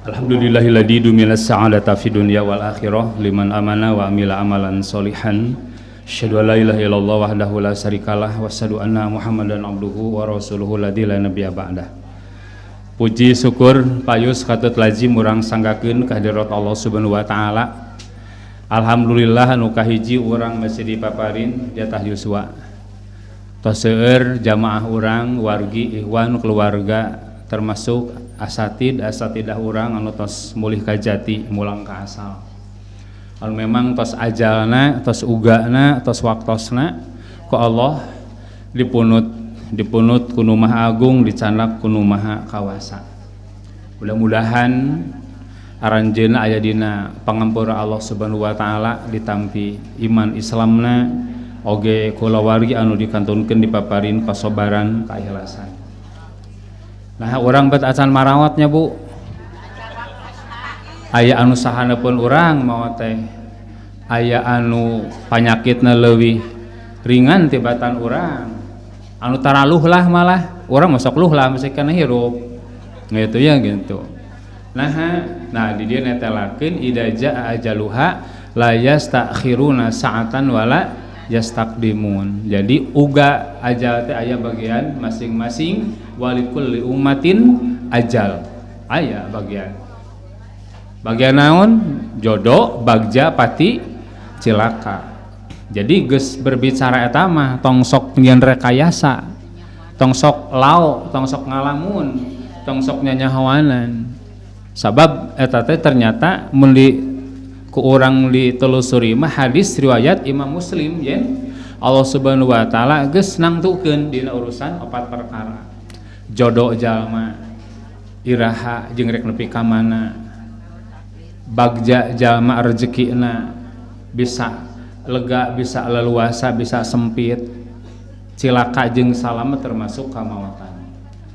Alhamdulillahilladzi duminas sa'adata fid dunya wal akhirah liman amana wa amila amalan solihan. Asyhadu an la ilaha illallah wahdahu la syarikalah wa asyhadu anna Muhammadan abduhu wa rasuluhu ladzi la nabiyya ba'dah. Puji syukur payus katut lazim urang sanggakeun ka hadirat Allah Subhanahu wa taala. Alhamdulillah anu kahiji urang masih dipaparin jatah yuswa. Tos seueur jamaah urang wargi ikhwan keluarga termasuk asatidah urang anu tos mulih ka jati mulang ka asal. Anu memang tos ajalna, tos ugana, tos waktosna ku Allah dipunut ku Nu Maha Agung, dicanak ku Nu Maha Kawasa. Mudah-mudahan aranjeunna aya dina pangampura Allah Subhanahu wa taala ditampi iman Islamna oge kulawargi anu dikantunkeun dipaparin kasabaran kaikhlasan. Nah, urang bet acan marawatnya Bu. Aya anu sahaneupun urang maot teh. Aya anu panyakitna leuwih ringan tibatan urang. Anu taraluh lah malah, urang masuk luh lah masih kana hirup. Gitu ya gitu. Nah di dieu netelakeun idza jaa ajaluha la yastakhiruna sa'atan wala yastaqdimun. Jadi uga ajal teh aya bagian masing-masing, walikulli ummatin ajal. Aya bagian naon? Jodoh, bagja, pati, cilaka. Jadi geus berbicara eta mah tong sok nyeun rekayasa, tong sok lao, tong sok ngalamun, tong sok nyanyahoanan. Sabab eta teh ternyata mun ku urang ditelusuri mah hadis riwayat Imam Muslim ya. Allah Subhanahu wa taala geus nangtukeun dina urusan 4 perkara. Jodoh jalma, iraha jeung rek nepi ka mana. Bagja jalma rezekina bisa lega, bisa leluasa, bisa sempit. Cilaka jeung salamet termasuk kamawatan.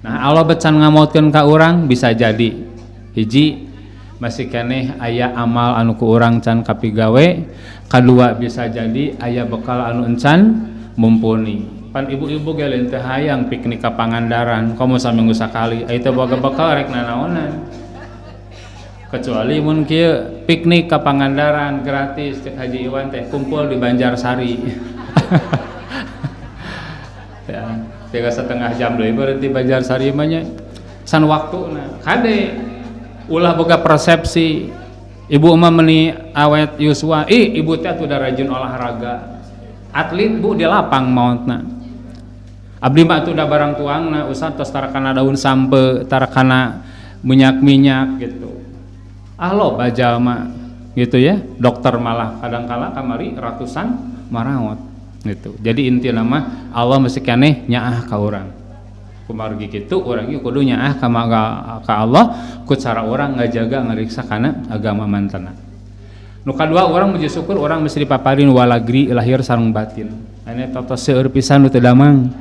Nah, Allah becan ngamautkeun ka urang bisa jadi hiji masih keneh aya amal anu ku urang can kapigawe, kadua bisa jadi aya bekal anu encan mumpuni. Pan ibu-ibu ge lain teh hayang piknik ka Pangandaran komo saminggu sakali, aya teh boga bekal rek nanaonan. Kecuali mun kieu piknik ka Pangandaran gratis cek Haji Iwan teh kumpul di Banjarsari. Ya, 3,5 jam deui berarti Banjarsari mah nya. San waktuna kade ulah boga persepsi ibu mah meuni awet yuswa ibu teh udah rajin olahraga atlet Bu di lapang maotna abdi mah tuh udah barang tuangna usah tos tarakana daun sampe tarakana minyak gitu loba jalma gitu ya dokter malah kadangkala kamari ratusan marawat gitu. Jadi intina mah Allah mesti keneh nyaah ka urang kumargi kitu urang ieu kudu nyaah ka Allah ku cara urang ngajaga ngariksa kana agama mantena. Nu kadua urang muji syukur urang mesti dipaparin walagri lahir sareng batin. Ane totos seueur pisan nu teu damang.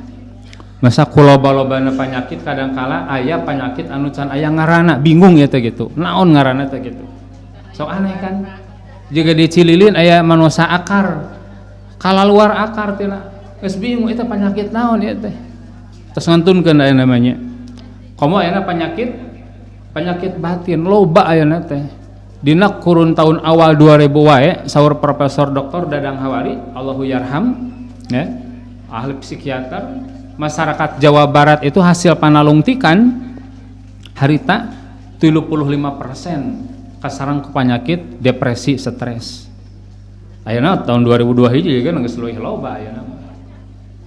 Masa kuloba-lobana panyakit kadangkala aya panyakit anu can aya ngaranna bingung ya teh gitu. Naon ngaranna teh gitu. Sok aneh kan. Juga dicililin aya manosa akar. Kalaluar akar tina. Geus bingung eta panyakit naon ya teh. Terus ngantunkeun aya namanya. Komo aya penyakit batin loba ayeuna teh. Dina kurun tahun awal 2000 wae saur Profesor Dr. Dadang Hawari Allahu yarham ya, ahli psikiater, masyarakat Jawa Barat itu hasil panalungtikan harita 75% kasarang ku penyakit depresi stres. Ayeuna tahun 2002 hiji kan geus leuwih loba ayeuna.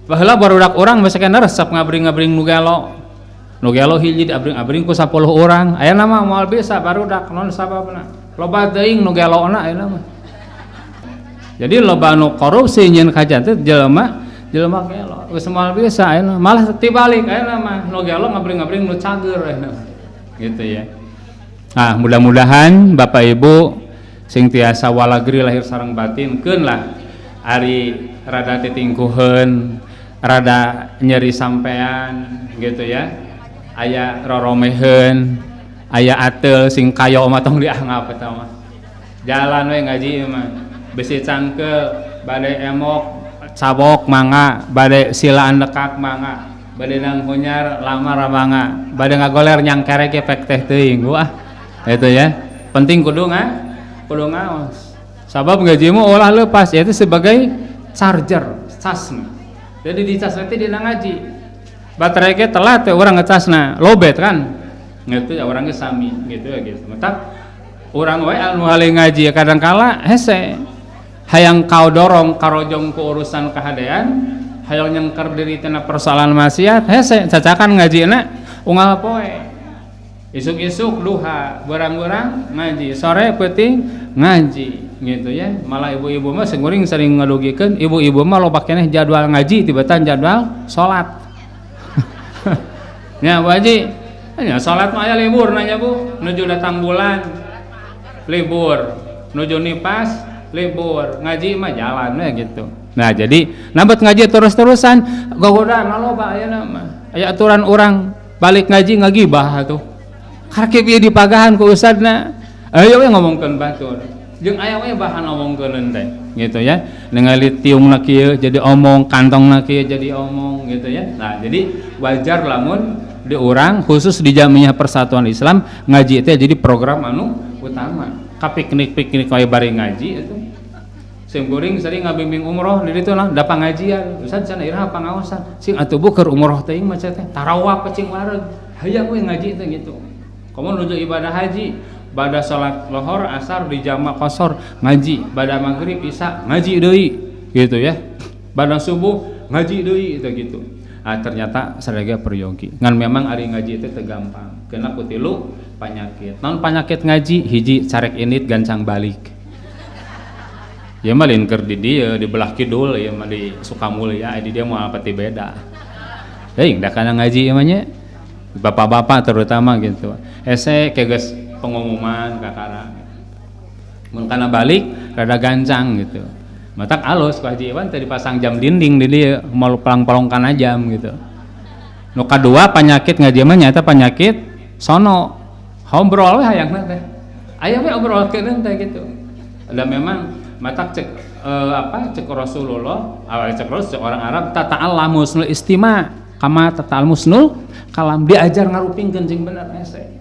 Baheula barudak urang masih kena resep ngabring-ngabring nu gelo hiji diabring-abring ku 10 urang. Ayeuna mah moal bisa barudak non sababna. Loba teuing nu gelona ayeuna mah. Jadi loba anu korupsi nyeun kajan teh jelema gelo. Geus moal bisa ayeuna. Malah tibalik ayeuna mah nu gelo ngabring-ngabring nu cager ayeuna. Gitu ya. Nah, mudah-mudahan Bapak Ibu sing tiasa walagri lahir sareng batin keun lah ari rada titingkuheun rada nyeri sampean gitu ya, aya roromeheun, aya ateul sing kayo mah tong dianggap eta mah jalan we ngaji mah besi cangkeul bade emok cabok mangga bade silaan lekak mangga bade nang hunyar lamar mangga bade ngagoler nyang kerek efek teh teuing wah Itu ya. Penting kudu ngaos. Sabab ngajimu olah lepas yaitu sebagai charger, casna. Jadi di cas nanti dia ngaji. Baterai ke telat ya orang ngecasna, lobet kan. Gitu ya orangnya sami gitu ya gitu. Mata orang wae anu hale ngaji kadang kala hese hayang kau dorong karojong ke urusan kahadean, hayang nyengker diri tina persoalan maksiat, hese cacakan ngajina unggal poe. Isuk-isuk duha, berang-berang ngaji, sore penting ngaji, gitu ya. Malah ibu-ibu mah sering ngadugikeun, ibu-ibu mah loba keneh jadwal ngaji tibatan jadwal salat. Nya Bu Haji, nya salat mah aya libur nanya Bu, nuju datang bulan libur, nuju nipas libur, ngaji mah jalan we gitu. Nah, jadi nabat ngaji terus-terusan gogoda loba ayeuna mah. Aya aturan urang balik ngaji ngagibah atuh. Karek ieu dipagahan ku ustadna. Ayo we ngomongkeun batur. Jeung aya we bahan ngomongkeun teh. Gitu ya. Ningali tiungna kieu jadi omong, kantongna kieu jadi omong gitu ya. Nah, jadi wajar lamun di urang khusus di Jamiah Persatuan Islam ngaji teh jadi program anu utama. Ka piknik-piknik wae bari ngaji itu. Simkuring sering ngabimbing umroh di ditu lah da pangajian. Ustaz cenah iraha pangaosan. Sing atuh bu keur umroh teuing macet teh. Tarawih pecing wareg. Hayang we ngaji teh gitu. Kamu nuju ibadah haji, pada salat lohor asar di jamak qasar ngaji, pada maghrib isya ngaji deui gitu ya. Pada subuh ngaji deui itu gitu. Ah ternyata sadaya peryogi. Ngan memang ari ngaji itu teu gampang. Kena kutilu panyakit. Naon panyakit ngaji? Hiji carek init gancang balik. Ya mah lain keur di dieu di belah kidul ya mah di Sukamulya di dia mah pati beda. Teuing da kana ngaji ieu mah nya. Bapak-bapak terutama gitu. Hese keges pengumuman kakara. Mun kana balik rada gancang gitu. Matak alus Pak Haji Iwan tadi pasang jam dinding di dieu mau palong-palongkan jam gitu. Nu kadua penyakit ngaji mah nyata penyakit sono. Ngobrol we hayangna teh. Aya we obrolkeun teh gitu. Da memang matak cek cek Rasulullah awal cek Rasul orang Arab tata'al musnul istima kama tata'al musnul kalam diajar ngarupingkeun jeung bener hese.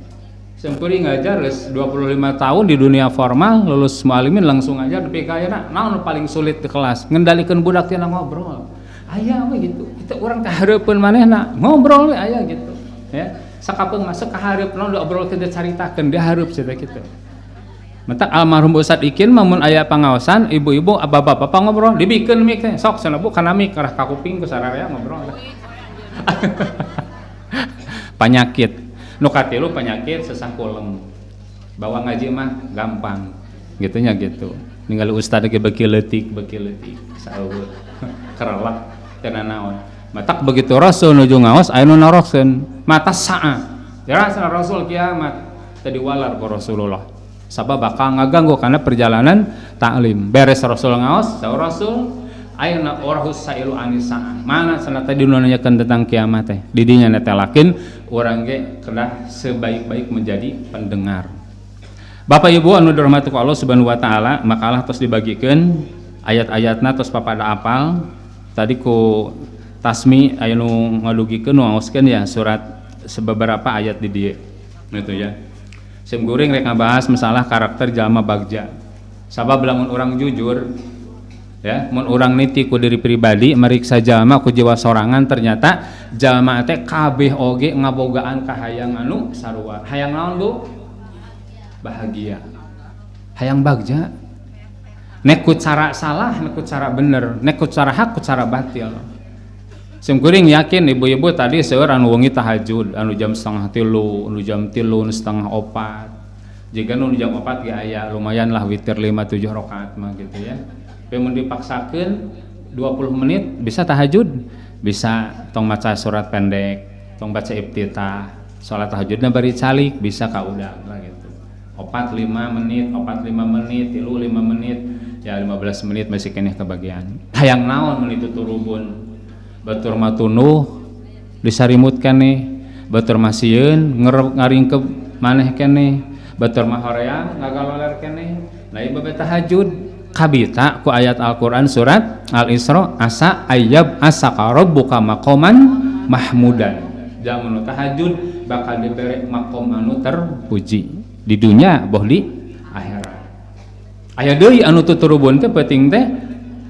Sempeuring ngajar geus 25 tahun di dunia formal lulus muallimin langsung ngajar tapi kayana naon paling sulit di kelas ngendalikeun budak tina ngobrol. Aya we gitu. Kita urang kahareupeun manehna ngobrol we aya gitu. Ya. Sakapeung masuk ka hareup naon diobrolkeun dicaritakeun di hareup cenah kitu. Mentak almarhum Ustad Ikin mamun aya pangaosan ibu-ibu bapak-bapak ngobrol dibikeun mik teh sok cenah Bu kana mik karah ka kuping ku sararea ngobrol. Penyakit nu katilu penyakit sesah kulem. Bawa ngaji mah gampang gitunya gitu. Ningali ustad ge beuki leutik saeueut kerelak teu naon. Matak begitu Rasul nuju ngaos aya nu naroskeun mata sa'a. Dirasa Rasul kiamat tadi walar ku Rasulullah. Sabab bakal ngaganggu karena perjalanan taklim. Beres Rasul ngaos, saur Rasul ayeuna orhus sailu anisa. Mana cenah tadi nanyakeun tentang kiamat teh. Di dinya netelakeun urang ge kedah sebaik-baik menjadi pendengar. Bapak Ibu anu dirahmati ku Allah Subhanahu wa taala, makalah tos dibagikeun ayat-ayatna tos papada apal. Tadi ku Tasmi aya nu ngadugikeun ngaoskeun ya surat beberapa ayat di dieu. Gitu ya. Simkuring rek ngabahas masalah karakter jalma bagja. Sabab lamun urang jujur ya, mun urang niti ku diri pribadi meriksa jalma ku jiwa sorangan ternyata jalma teh kabeh oge ngabogaan kahayang anu sarua. Hayang naon Bu? Bahagia. Hayang bagja. Nek ku cara salah, nek ku cara bener, nek ku cara hak, ku cara batil. Simkuring yakin ibu-ibu tadi seueur anu wengi tahajud anu jam 2:30, anu jam 3, anu 3:30. Jika nu jam 4 ge aya lumayan lah witir 5-7 rakaat mah gitu ya. Tapi mun dipaksakeun 20 menit bisa tahajud, bisa tong maca surat pendek, tong baca iftitah, salat tahajudna bari calik bisa kaudag lah gitu. 4-5 menit, 4-5 menit, 3-5 menit, ya 15 menit masih keneh kebagian. Hayang naon mun itu turubun. Batur matunuh disarimut keneh, batur masieun ngaringkeb maneh keneh, batur mah horeang ngagaloler keneh. Nah ieu bae tahajud kabita ku ayat Al-Qur'an surat Al-Isra asa ayyab asaka rabbuka maqaman mahmudan. Jamun tahajud bakal dibere maqam anu terpuji. di dunia boh di akhirat. Aya deui anu tuturubun teh penting teh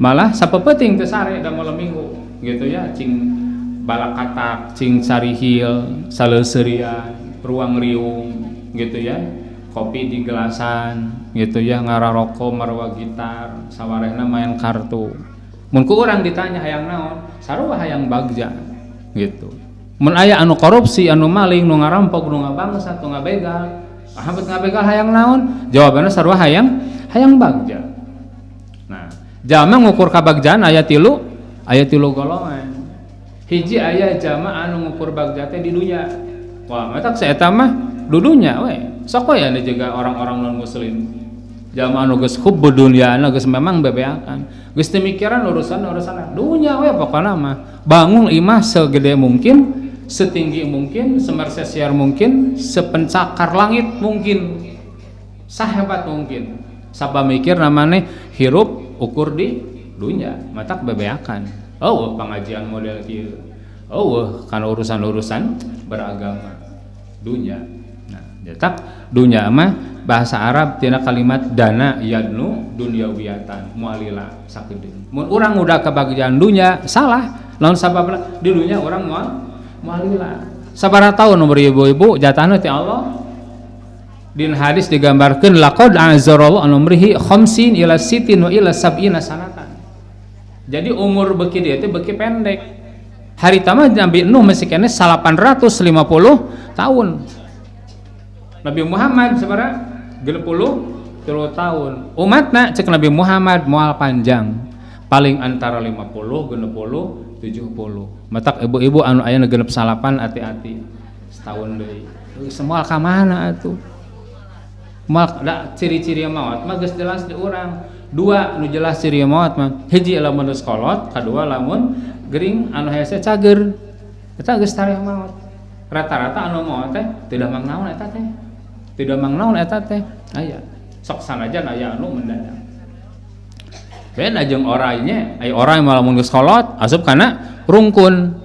malah sapepeting teh sare da malam minggu gitu ya, cing balakatak, cing sarihil, saleuserian, ruang riung gitu ya, kopi di gelasan gitu ya, ngararoko marwa gitar, sawarehna main kartu. Mun ku urang ditanya hayang naon, sarua hayang bagja gitu. Mun aya anu korupsi, anu maling, nu ngarampok, nu ngabangsa, nu ngabegal, hampir ngabegal hayang naon? Jawabanna sarua hayang bagja. Nah, jalma ngukur kabagjaan aya tilu golongan. Hiji aya jalma anu ngukur bagja teh di dunya. Wah, matak saeta mah dudunya we. Sok we anu juga orang-orang non muslim. Jalma anu geus hubbud dunya anu geus memang bebeakan. Geus teu mikiran urusan dunya we pokona mah. Bangun imah segede mungkin, setinggi mungkin, semersesiar mungkin, sepencakar langit mungkin, sahebat mungkin. Saba mikir namanya hirup ukur di dunya, matak bebeakan. Oh, pengajian model kieu. Oh, kan urusan-urusan beragama dunya. Nah, cetak dunya mah bahasa Arab tina kalimat dana yadnu dunyawiyatan mualila sakedeung. Mun urang udah kebagian dunya salah. Lamun sababna di dunya urang mualila. Sabaraha taun umur ibu-ibu jatahna ti Allah. Din hadis digambarkeun laqad azarallahu an umrihi khamsin ila sitin wa ila sab'ina sanatan. Jadi umur beki dia teh beki pendek. Hari tama Nabi Nuh masih kene 850 tahun. Nabi Muhammad sabaraha 30 tahun. Umatna cek Nabi Muhammad moal panjang. Paling antara 50, 60, 70. Matak ibu-ibu anu aya genep salapan hati-hati. Setahun deui. Semua ka mana atuh? Mak da ciri-ciri maut mah geus jelas di urang. Dua nu jelas ciri maut mah hiji lamun geus kolot, kadua lamun gering anu hese cager. Eta geus tarikh maut. Rata-rata anu maut teh teu damang naon eta teh. Teu damang naon eta teh. Aya. Sok sanajan aya anu mendadak. Beda jeung orangnya, aya orang lamun geus kolot asup kana rungkun.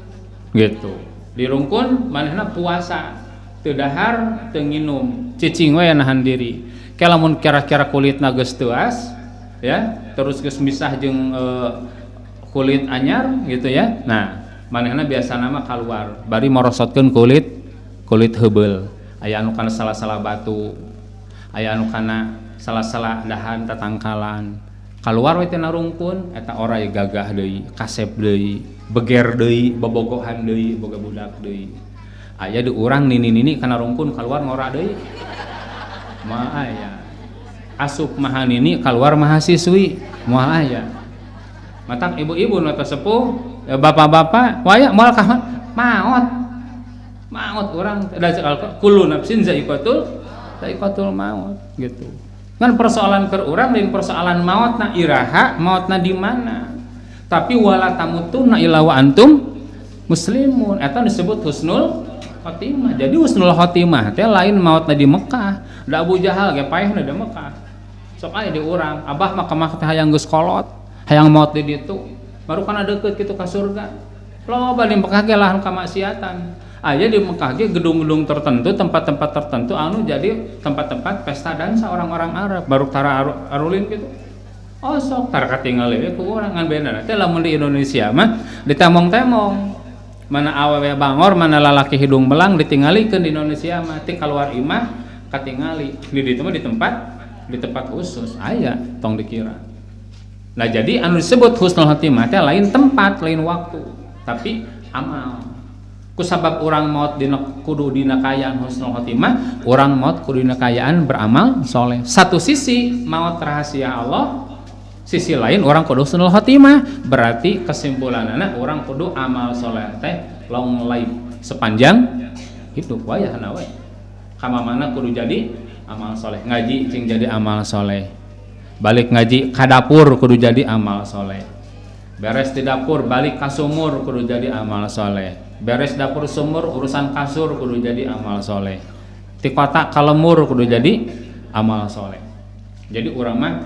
Gitu. Di rungkun manehna puasa. Teu dahar, teu nginum, cicing we nahan diri. Kalamun kira-kira kulitna geus teuas, ya, terus geus misah jeung kulit anyar gitu ya. Nah, manehna biasana mah kaluar, bari morosotkeun kulit heubeul. Aya anu kana salah-salah batu, aya anu kana salah-salah dahan tatangkalan. Kaluar we tina rungkun, eta oray gagah deui, kasep deui, beger deui, bobogohan deui, boga budak deui. Aya di urang nini-nini kana rungkun keluar ngora deui. Moal aya. Asup maha nini keluar mahasiswi, moal aya. Matak ibu-ibu nu sepuh, bapak-bapak, waya moal ka maot. Maot urang da kullu nafsin za'iqatul maut gitu. Kan persoalan keur urang lain persoalan maotna iraha, maotna di mana. Tapi wala tamutunna illa wa antum muslimun. Eta disebut husnul khotimah. Jadi husnul khotimah teh lain mautna di Mekah. Da Abu Jahal ge paehna di Mekah. Sok aya di urang, abah mah kamah teh hayang geus kolot, hayang maut di ditu. Baru kana deukeut kitu ka surga. Loba di Mekah ge lahan kamaksiatan. Aya di Mekah ge gedung-gedung tertentu, tempat-tempat tertentu anu jadi tempat-tempat pesta dansa orang-orang Arab. Baru tara arulin kitu. Oh sok tara katinggal we ku urang ngan bener. Teh lamun di Indonesia mah ditemong-temong. Mana awewe bangor, mana lalaki hidung belang ditinggalikeun di Indonesia mah teh keluar imah katingali. Di ditu mah di tempat khusus aya tong dikira. Nah jadi anu disebut husnul khotimah teh lain tempat, lain waktu, tapi amal. Kusabab urang maut dina kudu dina kayaan husnul khotimah, urang maut kudu dina kayaan beramal soleh. Satu sisi maut rahasia Allah, sisi lain orang kudu husnul khotimah. Berarti kesimpulanana orang kudu amal soleh teh long life, sepanjang hidup wayahna we. Kamana kudu jadi amal soleh. Ngaji cing jadi amal soleh. Balik ngaji ka dapur kudu jadi amal soleh. Beres di dapur balik ka sumur kudu jadi amal soleh. Beres dapur sumur urusan kasur kudu jadi amal soleh. Ti kota kalemur kudu jadi amal soleh. Jadi urang mah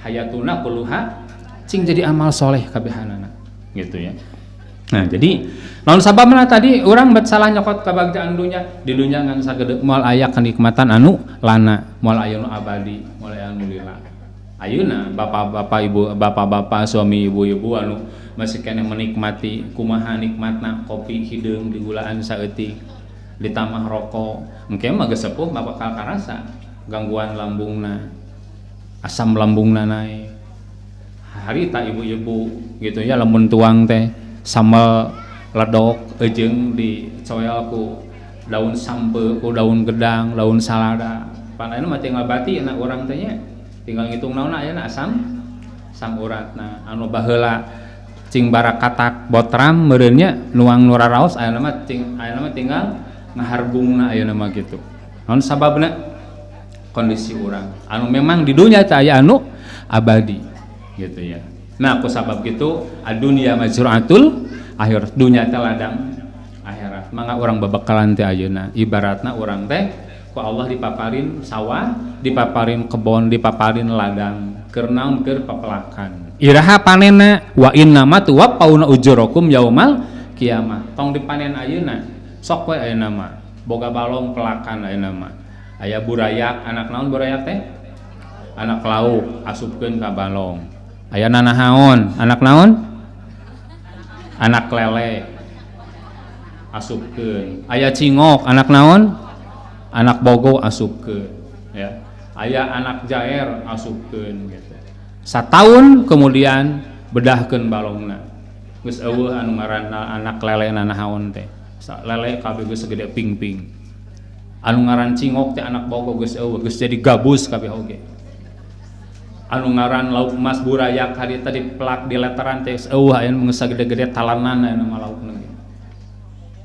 hayatuna kulluha cing jadi amal soleh kabehanana gitu ya. Nah jadi naon sababna tadi urang bet salah nyokot kabagjaan dunya di dunya ngan sagede moal aya kenikmatan anu lana moal aya nu abadi moal aya anu lila ayeuna bapak-bapak suami ibu-ibu anu masih keneh menikmati kumaha nikmatna kopi hideung digulaan saeutik ditambah rokok engke mah geus sepuh bakal karasa gangguan lambungna asam lambungna naik harita ibu-ibu gitu ya lamun tuang teh sambal ledok ejeng dicoel ku daun sampe ku daun gedang daun salada pan ayeuna mah tinggal bati anak urang teh nya tinggal ngitung naonna ayeuna asam uratna anu baheula cing barakatak botram meureun nya nuang nu raraos ayeuna mah tinggal ngaharbungna ayeuna mah gitu naon sababna kondisi urang anu memang di dunya teh aya anu abadi gitu ya. Nah, aku sabab gitu adunya majru'atul akhir dunya teh ladang akhirat. Mangga urang babakalan teh ayeuna ibaratna urang teh ku Allah dipaparin sawah, dipaparin kebon, dipaparin ladang keur naon keur papelakan. Iraha panenna wa inna ma tuwaffauna ujurakum yaumal kiamah. Tong dipanen ayeuna sok we ayeuna mah boga balong pelakan ayeuna mah. Aya burayak anak naon burayak teh? Anak lauk asupkeun ka balong. Aya nanahaon anak naon anak lele asupkeun aya cingok anak naon anak bogo asupkeun ya aya anak jaer asupkeun gitu sataun kemudian bedahkeun balongna geus eueuh anu ngaranna anak lele nanahaon teh lele kabeh geus segede ping-ping anu ngaran cingok teh anak bogo geus eueuh geus jadi gabus kabeh oge anu ngaran lauk emas burayak harita dipelak di leteran teh eueuh aya nu sagede-gede talanan aya mah laukna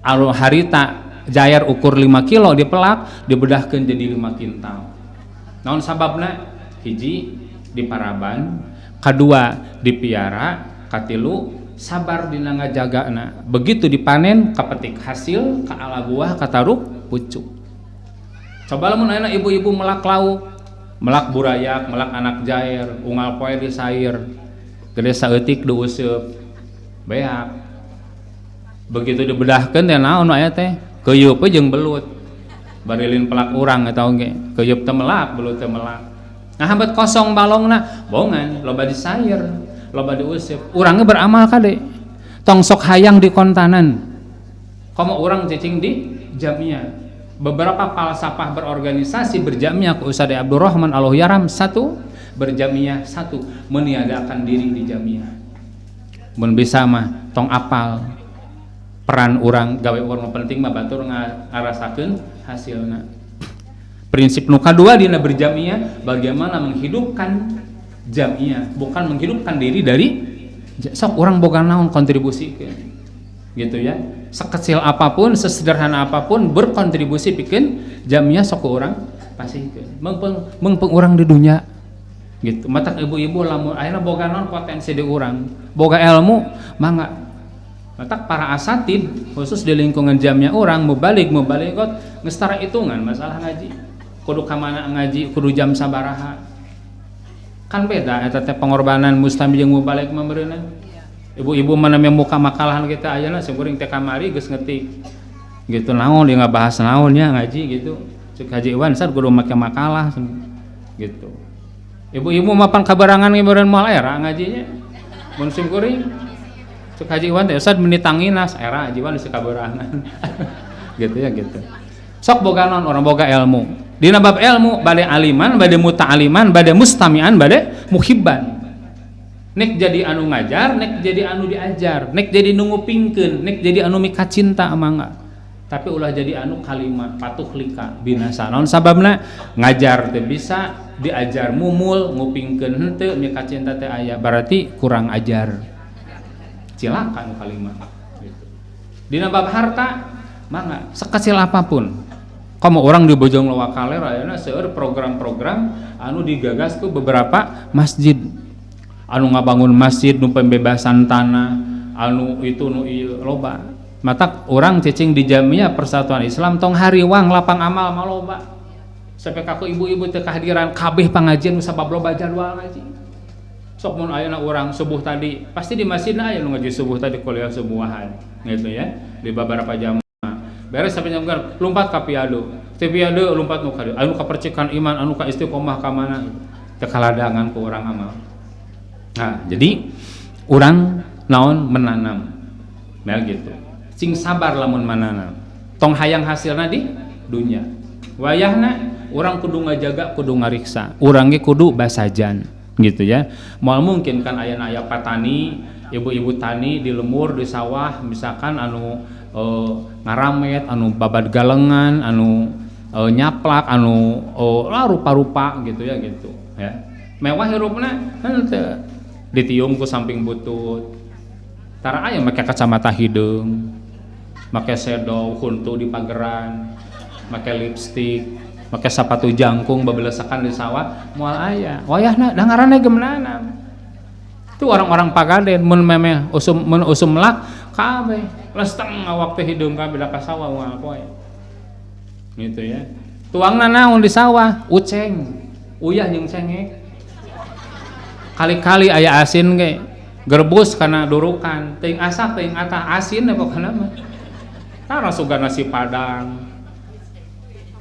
anu harita jair ukur 5 kilo dipelak dibedahkeun jadi 5 kintal naon sababna hiji diparaban kadua dipiara katilu sabar dina ngajagana begitu dipanen kapetik hasil ka ala buah kataruk pucuk coba lamun ayeuna ibu-ibu melak lauk melak burayak, melak anak jair, unggal poe di sair, gede saeutik diuseup, beak. Begitu dibedahkeun teh naon aya teh? Keuyeub jeung belut. Barilin pelak urang eta oge. Keuyeub teh melak, belut teh melak. Nah hambat kosong balongna, bohongan, loba di sair, loba diuseup. Urang beramal kade. Tong sok hayang di kontanan. Komo urang cicing di jamiah. Beberapa falsafah berorganisasi berjamiah ku Ustaz Abdurrahman Al-Yaram satu berjamiah satu meniadakan diri di jamiah mun bisa mah tong apal peran urang gawe urang penting mah batur ngarasakeun hasilna prinsip nu kadua dina berjamiah bagaimana menghidupkan jamiah bukan menghidupkan diri dari sok urang boga naon kontribusikeun gitu ya sekecil apapun sesederhana apapun berkontribusi bikin jamiah sok urang pasikeun mengpeng urang di dunya gitu matak ibu-ibu lamun ayeuna boga naon potensi di urang boga ilmu mangga matak para asatid khusus di lingkungan jamiah urang mubaligot geus tara hitungan masalah ngaji kudu ka mana ngaji kudu jam sabaraha kan beda eta teh pengorbanan mustami jeung mubalik mah meureunna ibu-ibu mana muka makalahan kita ayeuna seuring teh kamari geus ngetik gitu naon dia ngabahas naonnya ngaji gitu cek Haji Iwan sad kudu make makalah gitu ibu-ibu mapan kabarangan meureun moal era ngajinya mun simkuring cek Haji Iwan teh sad menitanginas era Haji Iwan geus kabarangan gitu ya gitu sok boga naon orang boga ilmu dina bab ilmu bade aliman bade muta'aliman bade mustami'an bade muhibban nek jadi anu ngajar, nek jadi anu diajar, nek jadi nu ngupingkeun, nek jadi anu mika cinta mangga. Tapi ulah jadi anu kalimat patuh lika binasa. Naon sababna? Ngajar teh bisa, diajar mumul, ngupingkeun henteu mika cinta teh aya. Berarti kurang ajar. Cilaka anu kalimat gitu. Dina bab harta mangga sekecil apapun. Komo orang di Bojong Lowakale ayeuna seueur program-program anu digagas ku beberapa masjid. Anu ngabangun masjid nu pembebasan tanah anu itu nu ieu loba matak orang cicing di jamiah Persatuan Islam tong hariwang lapang amal maloba sampai kaku ibu-ibu teu kehadiran kabeh pangajian nu sabab loba jadwal ngaji sok mun ayeuna urang subuh tadi pasti di masjidna aya nu ngaji subuh tadi kuliah subuhan gitu ya di beberapa jam beres sampai jam lompat ka piado lompat nu ka anu ka percikan iman anu ka istiqomah ka mana teu kaladangan ku urang amal. Nah jadi urang naon menanam mel gitu sing sabar lamun menanam tong hayang hasilna di dunya wayahna urang kudu ngajaga kudu ngariksa urang ge kudu basajan gitu ya. Moal mungkin kan aya petani, ibu-ibu tani di lemur di sawah misalkan anu ngaramet, anu babad galengan, anu nyaplak, anu rupa-rupa gitu ya gitu ya. Mewah hirupna henteu ditium ku samping butut. Tara aya make kacamata hideung, make sedow huntu di pageran, make lipstik, make sepatu jangkung babelesakan di sawah moal aya wayahna da ngaranna geumnanam itu orang-orang Pagaden mun memeh usum lak kabeh lesteng awak teh hideung kabeh da ka sawah moal poe gitu ya. Tuangna naon di sawah uceng uyah jeung cengek kali-kali aya asin ge gerbus kana durukan teuing asap teuing atah asin pokona mah tara suga nasi padang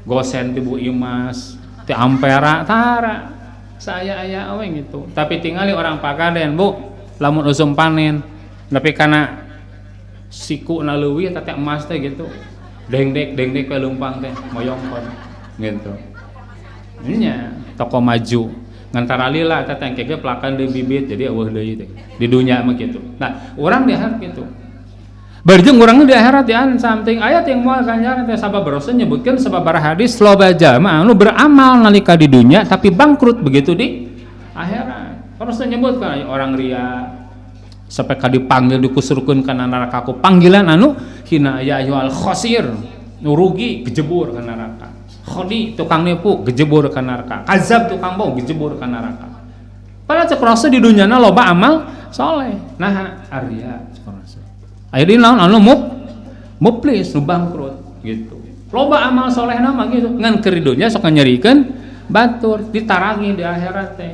gosen ti Bu Imas ti Ampera tara saya aya we gitu tapi tingali orang Pagaden Bu lamun usum panen tapi kana siku na leuwih teh emas teh gitu dengdek ke leumpang teh moyongkon gitu nya toko maju ngantara lila teh tengkeke pelakan deui bibit jadi eueuh deui teh di dunya mah gitu. Nah urang di akhirat gitu barjeng urang di akhirat ya something ayat yang moal ganjaran teh sabab Rasul nyebutkeun sababaraha hadis loba jalma anu beramal nalika di dunya tapi bangkrut begitu di akhirat. Rasul nyebutkan orang ria sampai ka dipanggil dikusurkeun kana neraka ku panggilan anu hina ya ayyuhal khosir nu rugi gejebur ka neraka. Khodi tukang nipu gejebur ka neraka. Kazab tukang bohong gejebur ka neraka. Padahal cek Rasul di dunyana loba amal soleh. Nah arya cek Rasul akhirnya naon anu muplis nu bangkrut gitu loba amal soleh nama gitu ngan keur dunya sok nyarikeun batur ditarangi di akhirat teh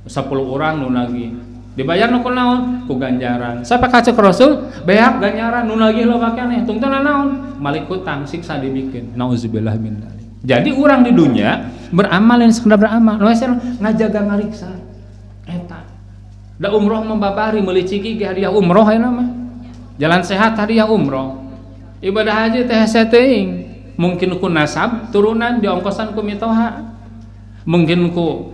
10 orang nu nagih dibayar nu kunaon ku ganjaran sampai ka cek Rasul beak ganjaran nu nagih loba keneh tungtuna naon malik hutang siksa dibikin nauzubillah min dzalik. Jadi urang di dunya beramal yang sekedar beramal nu ngajaga ngariksa eta da umroh membabari meuli cigi ge hadiah umroh ayeuna mah jalan sehat hadiah umroh ibadah haji teh setting mungkin ku nasab turunan diongkosan ku mitoha mungkin ku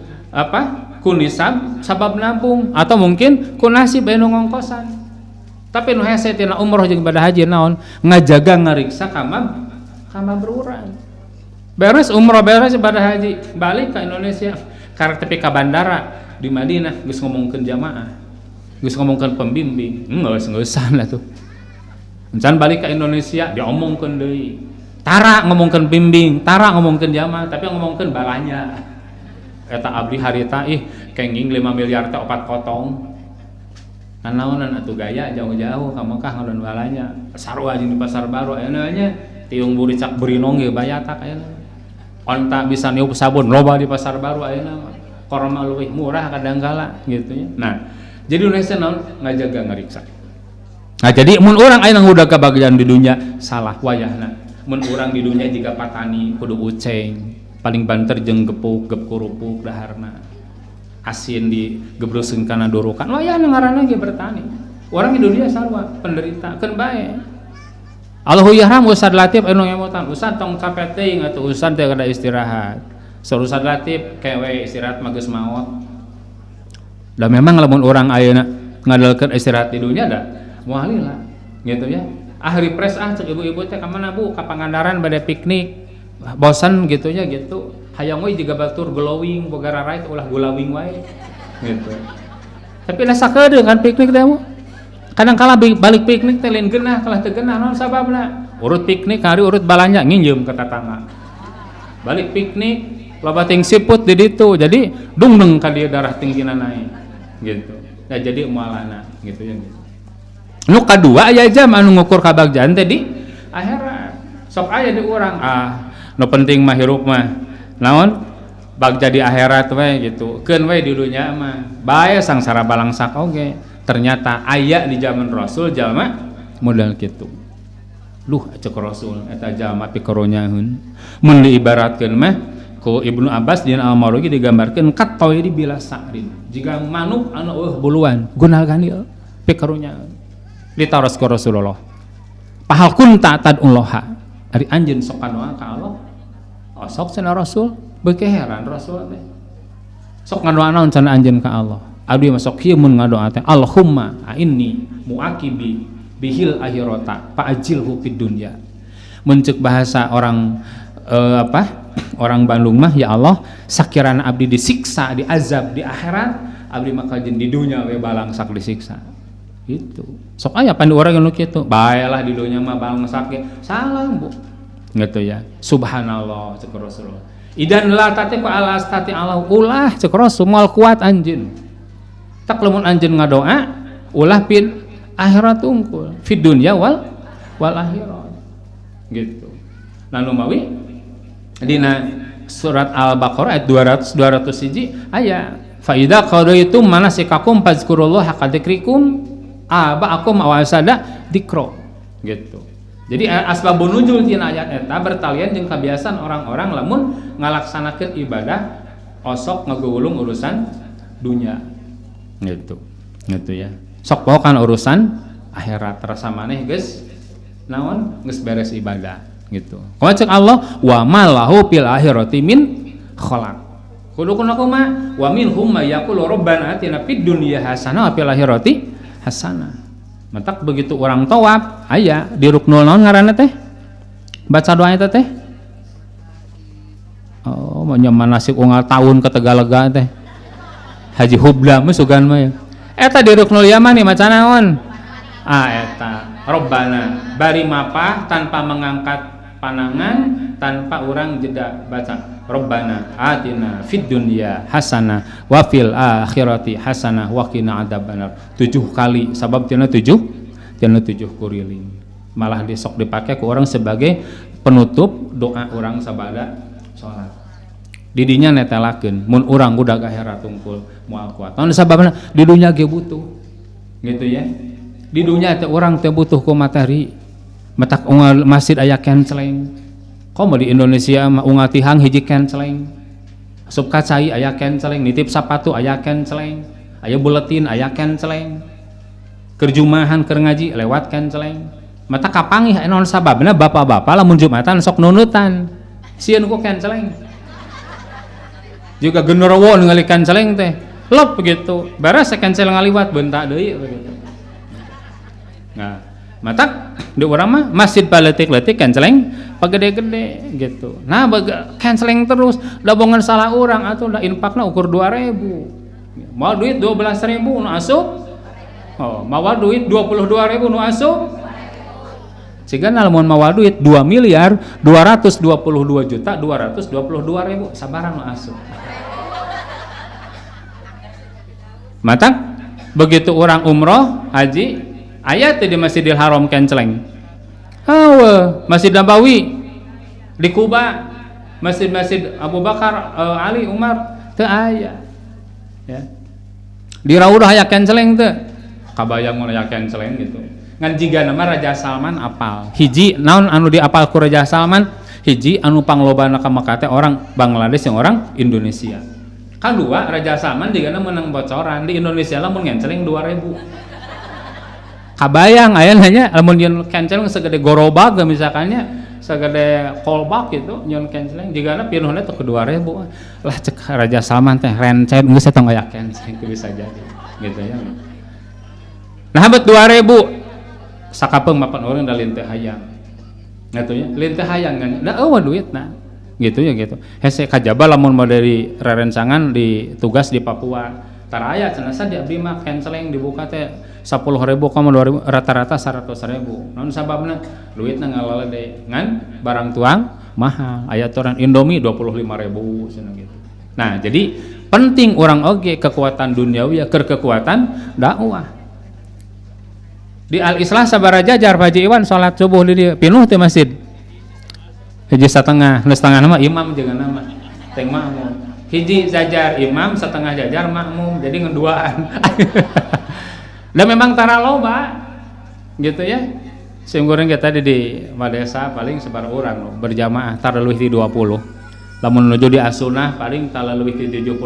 ku nisab sabab nabung atau mungkin ku nasib anu ngongkosan tapi nu hese tina umroh jeung ibadah haji naon ngajaga ngariksa kama berurang beres umroh beres ibadah haji balik ke Indonesia karek tepi ka bandara di Madinah geus ngomongkeun jamaah geus ngomongkeun pembimbing geus-geusan lah tuh encan balik ke Indonesia diomongkeun deui tara ngomongkeun bimbing tara ngomongkeun jamaah tapi ngomongkeun balanya eta abdi harita kenging 5 miliar teh 4 potong kan naonan atuh gaya jauh-jauh ka Mekah ngeuleun balanya sarua jeung di pasar baru ayeuna nya tiung buri cak berinong ge bayatak ayeuna onta bisa niup sabun loba di pasar baru ayeuna korma leuwih murah kadangkala gitu nya. Nah jadi Indonesia naon ngajaga ngariksa. Nah jadi mun urang aya nang udah kebagian di dunya salah wayahna. Mun urang di dunya jika patani kudu uceng, paling banter jeung gepuk gep kurupuk daharna. Asin di gebreuseun kana dorokan. Wayahna ngaranna ge bertani. Urang di dunya sarua penderita keun bae. Allahu yahram Ustad Latif anu ngemotan. Ustad tong capek teuing atuh Ustad teh kada istirahat. Saur Ustad Latif kewe istirahat mah geus maot. Dan memang lamun orang ayeuna ngadalkeun istirahat di dunya da moal lila gitu ya. Ahli pres cek ibu-ibu teh ka mana Bu? Ka Pangandaran bade piknik. Bosan gitu ya gitu. Hayang we jiga batur glowing boga rarait ulah gulawing wae gitu. Tapi da sakedeung kan piknik teh Bu. Kadang kala balik piknik teh lain geunah kalah teu geunah naon sababna? Urut piknik hari urut balanja nginjem ka tatangga. Balik piknik loba ting siput di ditu jadi dungdeng ka dieu darah tinggina naik gitu. Nah jadi moalana gitu ya gitu. Nu kadua aya jam anu ngukur kabagjan teh di akhirat. Sok aya di urang nu penting mah hirup mah naon bag jadi akhirat we gitu keun we di dunya mah bae sangsara balangsak oge ternyata aya di zaman Rasul jalma modal kitu luh cek Rasul eta jalma pikeronyaheun mun diibaratkeun mah ku Ibnu Abbas dina Al-Marwazi digambarkeun kat tawiri bila sa'rin jiga manuk anu buluan gunal ganil pikeronyaheun ditaros ku Rasulullah pahal kunta tad'ullaha ari anjeun sok kanoa ka Allah sok cenah Rasul beuki heran Rasul teh sok ngadoa naon cenah anjeun ka Allah abdi mah sok kieu mun ngadoa teh Allahumma inni muaqibi bihil akhirata fa'ajilhu fid dunya mun ceuk bahasa orang orang Bandung mah ya Allah sakirana abdi disiksa diazab di akhirat abdi mah kajen di dunya we balangsak disiksa gitu sok aya pan urang anu kitu baelah di dunya mah balangsak ge salah bu gitu ya subhanallah cek Rasulullah idan la tati ku ala astati Allah ulah cek Rasul moal kuat anjeun tak lamun anjeun ngadoa ulah pin akhirat unggul fid dunya wal akhirat gitu lalu mawi dina surat Al-Baqarah ayat 200 aya fa idza qadaitum manasikakum fazkurullaha ka dzikrikum aba'akum aw asada dzikra gitu. Jadi asbabun nuzul tina ayat eta bertalian jeung kebiasaan orang-orang lamun ngalaksanakeun ibadah osok ngagulung urusan dunia gitu. Gitu ya. Sok pokan urusan akhirat rasa maneh geus naon geus beres ibadah gitu. Kumaha ceuk Allah wa malahu fil akhirati min khalaq. Kudu kunakumaha wa minhum may yaqulu rabbana atina fid dunya hasanah wa fil akhirati hasanah. Matak begitu orang tawaf aya di ruknul naon ngaranna teh baca doa eta teh oh nyaman nasib unggal tahun ke Tegalega teh Haji Hubla mah sugan mah ya eta di ruknul yamani maca naon eta Robbana bari mapah tanpa mengangkat panangan tanpa orang jeda baca Robbana atina fid dunya hasanah wa fil akhirati hasanah wa qina adzabannar 7 kali sabab tina 7 kuriling malah disok dipakai ke orang sebagai penutup doa orang sabada salat didinya netelakeun mun urang budak akhirat tungkul moal kuat naon sababna di dunya ge butuh gitu ya di dunya teh urang teh butuh ku materi matak unggal masjid aya kenceleng komo di Indonesia mah unggal tihang hiji kenceleng asup kacai aya kenceleng nitip sapatu aya kenceleng aya buletin aya kenceleng kerjumahan keur ngaji lewat kenceleng mata kapangih naon sababna bapak-bapak lamun Jumatan sok nunutan sieun ku kenceleng juga genderuwo ningali kenceleng teh lop begitu beres kenceleng ngaliwat bentak deui begitu nah matak di urang mah masjid paletik-letik kenceleng pagede-gede gitu nah kenceleng terus da bongan salah urang atuh da infakna ukur 2.000 mau duit 12.000 nu asup oh mawa duit 22.000 nu asup sigana lamun mawa duit 2.222.222.000 sabaran nu asup matak begitu orang umroh haji ayat di Masjidil Haram kenceleng Masjid Nabawi di Kuba masjid Abu Bakar Ali Umar teu aya ya di Raudah aya kenceleng teu kabayang mun aya kenceleng gitu ngan jiga nama Raja Salman apal hiji naon anu diapal ku Raja Salman hiji anu panglobana ka Makkah teh orang Bangladesh yang orang Indonesia kadua Raja Salman digana menang bocoran di Indonesia lamun kenceleng 2.000 kabayang aya nanya lamun nyeun kenceleng segede gorobag misalkannya segede kolbak gitu nyeun kenceleng jigana pinuhna teh ke 2.000 lah cek Raja Salman teh rencen geus eta aya kenceleng bisa jadi gitu ya nah bet 2.000 sakapeung mapan urang da linteh hayang gitu ya linteh hayang kan da eueuh duitna gitu ya gitu hese kajaba lamun mau dari rerencangan di tugas di Papua taraya cenah di abdi mah kenceleng dibuka teh 10.000 ka 2.000 rata-rata 100.000 naon sababna duitna ngalalede ngan barang tuang mahal aya aturan Indomie 25.000 cenah gitu nah jadi penting orang oge kekuatan duniawi keur kekuatan dakwah di Al-Islah sabaraha jar Haji Iwan salat subuh di dieu pinuh teh masjid hiji satengah nu setengah nama imam jeung nama teng makmum hiji jajar imam, setengah jajar makmum, jadi ngeduaan. Dan memang tara loba gitu ya. Sehingga kita di desa paling sebar orang berjamaah tara leuwih ti 20. Lamun nuju di Asunah paling tara leuwih ti 75.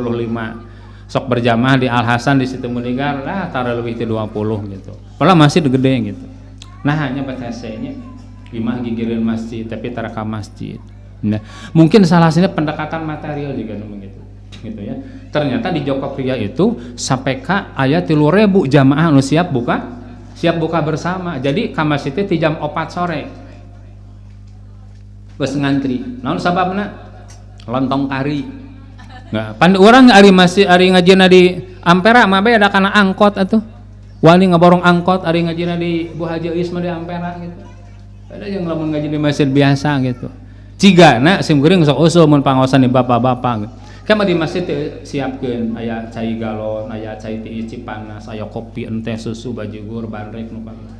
Sok berjamaah di Al Hasan di Situ Mudigar lah tara leuwih ti 20 gitu. Padahal masjid gede gitu. Nah hanya batase-nya imah gigireun masjid tapi tara ka masjid. Nah, mungkin salah satunya pendekatan material juga begitu, gitu ya. Ternyata di Joko Pria itu sampai ka aya 3.000 jamaah anu siap buka bersama. Jadi ka masjid teh jam 4 sore. Geus ngantri. Naon sababna? Lontong kari. Nah, pan urang ari masih ari ngajina di Ampera mah beda kana angkot atuh. Wali ngaborong angkot ari ngajina di Bu Haji Isma di Ampera gitu. Beda jeung lamun ngaji di masjid biasa gitu. Cigana simkuring sok usul mun pangaosan di bapak-bapak. Kama di masjid siapkeun aya cai galon, aya cai teh isi panas, aya kopi, teh susu, bajigur, bandrek nu kitu.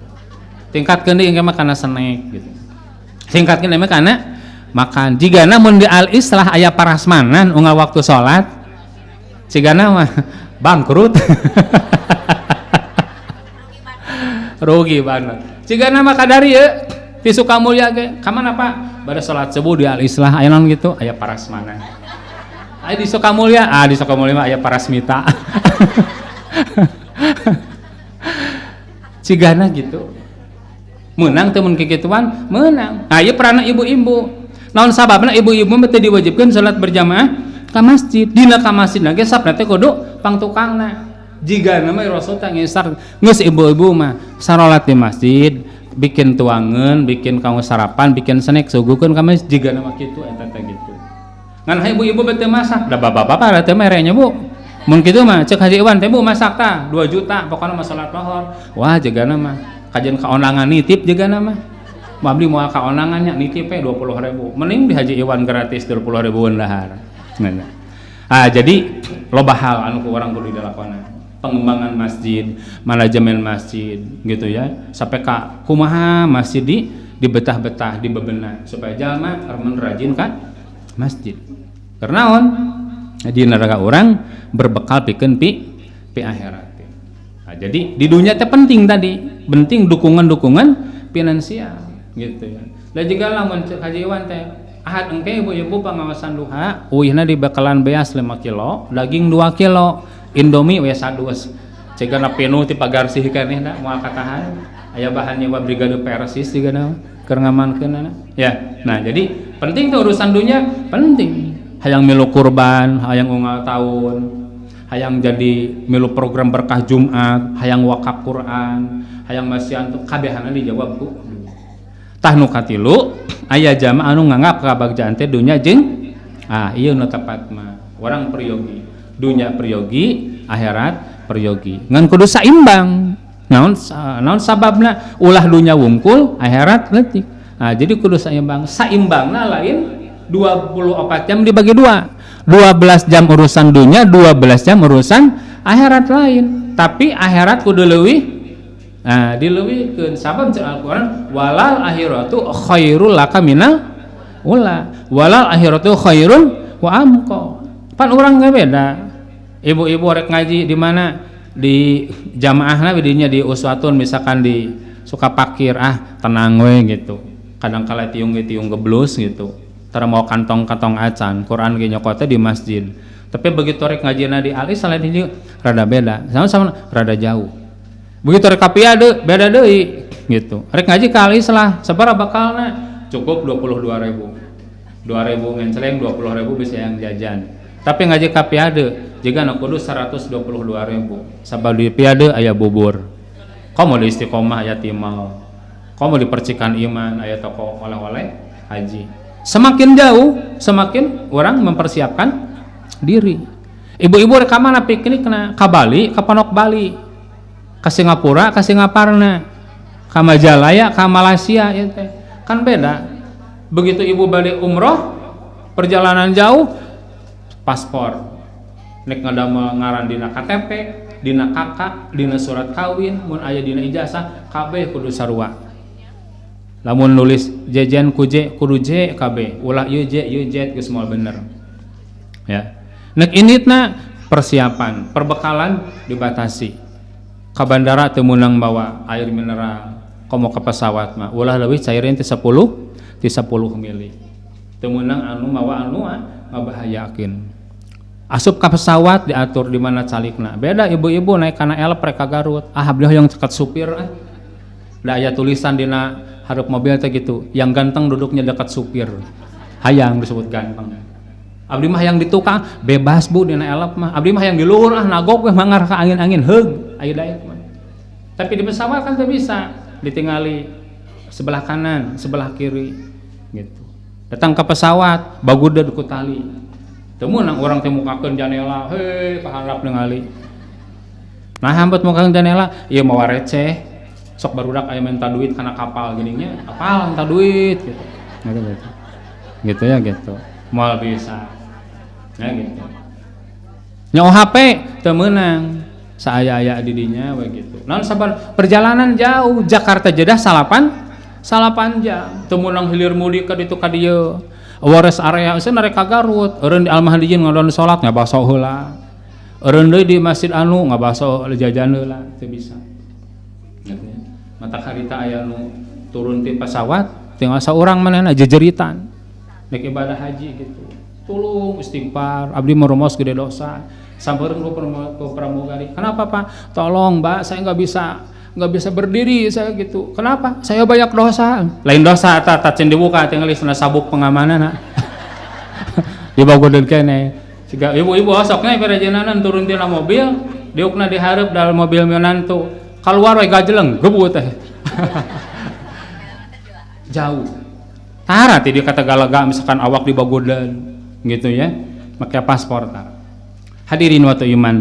Tingkatkeun deui mah kana snack gitu. Singkatkeun mah kana makan. Jigana mun di Al Islah aya parasmanan unggal waktu salat. Cigana mah bangkrut. Rugi banget. Cigana mah kadari ya ti Sukamulya ge. Ka mana Pak? Bada salat subuh di Al Islah aya naon gitu, aya parasmanan. Aya di Sukamulya, di Sukamulya mah aya parasmita. Cigana gitu. Menang teu mun kikituan, menang. Nah, ieu peranna ibu-ibu. Naon sababna ibu-ibu mah teu diwajibkeun salat berjamaah ka masjid. Dina ka masjidna ge sabna teh kudu pangtukangna. Jigana mah Rasul teh ngisar, geus ibu-ibu mah salat di masjid. Bikin tuangan, bikin kamu sarapan, bikin snack, suguhkeun ka masjid jigana mah kitu eta teh gitu. Ngan ibu-ibu bete masak, da bapak-bapak teh merenya Bu. Mun kitu mah ceuk Haji Iwan teh Bu masak tah 2 juta pokona mah salat lohor. Wah jigana mah kajian kaonangan nitip jigana mah. Mabli moal kaonangan nya nitip 20.000. Mending di Haji Iwan gratis 20.000 dahar. Jadi loba hal anu ku urang kudu dilakona. Pengembangan masjid, manajemen masjid gitu ya, sampai ka kumaha masjid dibetah-betah, dibebenah supaya jalma remen rajin ka masjid. Karena di neraka orang berbekal pikeun pi akhirat. Nah, jadi di dunia teh penting penting dukungan finansial gitu ya. Dan juga lamun Haji Iwan teh ahad engke ibu-ibu pengawasan duha, uihna di bakalan beas 5 kilo, daging 2 kilo. Indomie we sadus cegana penuh ti pagar sih keneh da moal katahan aya bahan nyewa brigade persis digana keur ngamankeunna ya. Nah jadi penting tuh urusan dunia penting, hayang milu kurban, hayang unggal tahun, hayang jadi milu program berkah Jumat, hayang wakaf Quran, hayang masian tuh kabehana dijawab ku tah nu katilu aya jamaah anu nganggap kabagjaan teh dunia jeung ieu nu tepat mah urang priyogi dunia priyogi, akhirat priyogi. Ngan kudu saimbang. Naon sababna ulah dunia wungkul, akhirat leutik. Nah, jadi kudu saimbang. Saimbangna lain 24 jam dibagi 2. 12 jam urusan dunia, 12 jam urusan akhirat lain. Tapi akhirat kudu leuwih dileuwihkeun sabab cenah Al-Qur'an walal akhiratu khairul laka minal ula. Walal akhiratu khairun wa amqa. Pan urang ge beda. Ibu-ibu rek ngaji di mana di jamaahna dinya di uswatun misalkan di Sukapakir tenang we gitu. Kadang kala tiung geblus gitu. Tara mau kantong-kantong acan, Quran ge nyokote di masjid. Tapi begitu rek ngajina di Al Islah di rada beda. Sama-sama rada jauh. Begitu rek kapiade beda deui gitu. Rek ngaji ka Al Islah sabaraha bakalna? Cukup 22.000. 2.000 ngenceleng 20.000 bisa yang jajan. Tapi ngaji ka piade jiga na kudu 122.000. Sabab di piade aya bubur. Komo di istiqomah aya timau. Komo di percikan iman aya toko oleh-oleh haji. Semakin jauh, semakin orang mempersiapkan diri. Ibu-ibu rek ka mana piknik ka Bali, ka Ponok Bali, ka Singapura, ka Singaparna, ka Majalaya, ka Malaysia ya teh. Kan beda. Begitu ibu balik umroh, perjalanan jauh, paspor nek ngadamel ngaran dina KTP, dina kakak, dina surat kawin, mun aya dina ijazah kabeh kudu sarua. Lamun nulis jejen ku J kudu J kabeh, ulah ieu J ieu Z geus moal bener. Ya. nek initna persiapan perbekalan dibatasi ka bandara teu meunang bawa air mineral komo ke pesawat mah ulah leuwih cairin ti 10 mili teu meunang anu mawa anu ngabahayakeun asup ka pesawat diatur di mana calikna beda ibu-ibu naik kana elprek ka Garut abdi hoyong cekat supir da aya tulisan dina hareup mobil teh gitu yang ganteng duduknya dekat supir hayang disebut ganteng abdi mah yang di tukang bebas bu dina elep mah abdi mah yang di luhur nagok we mangar ka angin-angin heug aya daek mah tapi di pesawat kan teu bisa ditingali sebelah kanan sebelah kiri gitu datang ke pesawat bagudeud ku tali teu meunang urang teh mukakeun janela heuh kaharap ningali nah hambet mukakeun janela ieu mawa receh sok barudak aya minta duit kana kapal gininya kapal minta duit gitu ya gitu moal bisa ya gitu nyawa HP teu meunang saaya-aya di dinya we gitu naon sabar perjalanan jauh Jakarta Jeddah salapan jam teu meunang hilir mudik ka ditu ka dieu wares area euseun rek ka Garut eureun di Al-Mahdiyyin ngadon salat ngabaso heula eureun deui di masjid anu ngabaso jajan heula teu bisa gitu ya mata harita aya nu turun ti pesawat tinggal saurang manehna jejeritan nek ibadah haji gitu tulung istighfar abdi merumos gede dosa sampeureung ku pramugari kenapa Pak tolong Mbak saya nggak bisa berdiri saya gitu kenapa saya banyak dosa lain dosa eta tacen dibuka tinggal isna sabuk pengamanan di bagodeun keneh siga ibu-ibu osokna perejenanan turun tina mobil diukna dihareup dalam mobil menantu keluar we gajeleng gebu teh jauh tara ti dia kata galaga misalkan awak di bagodeun gitu ya make paspor tara hadirin wa iman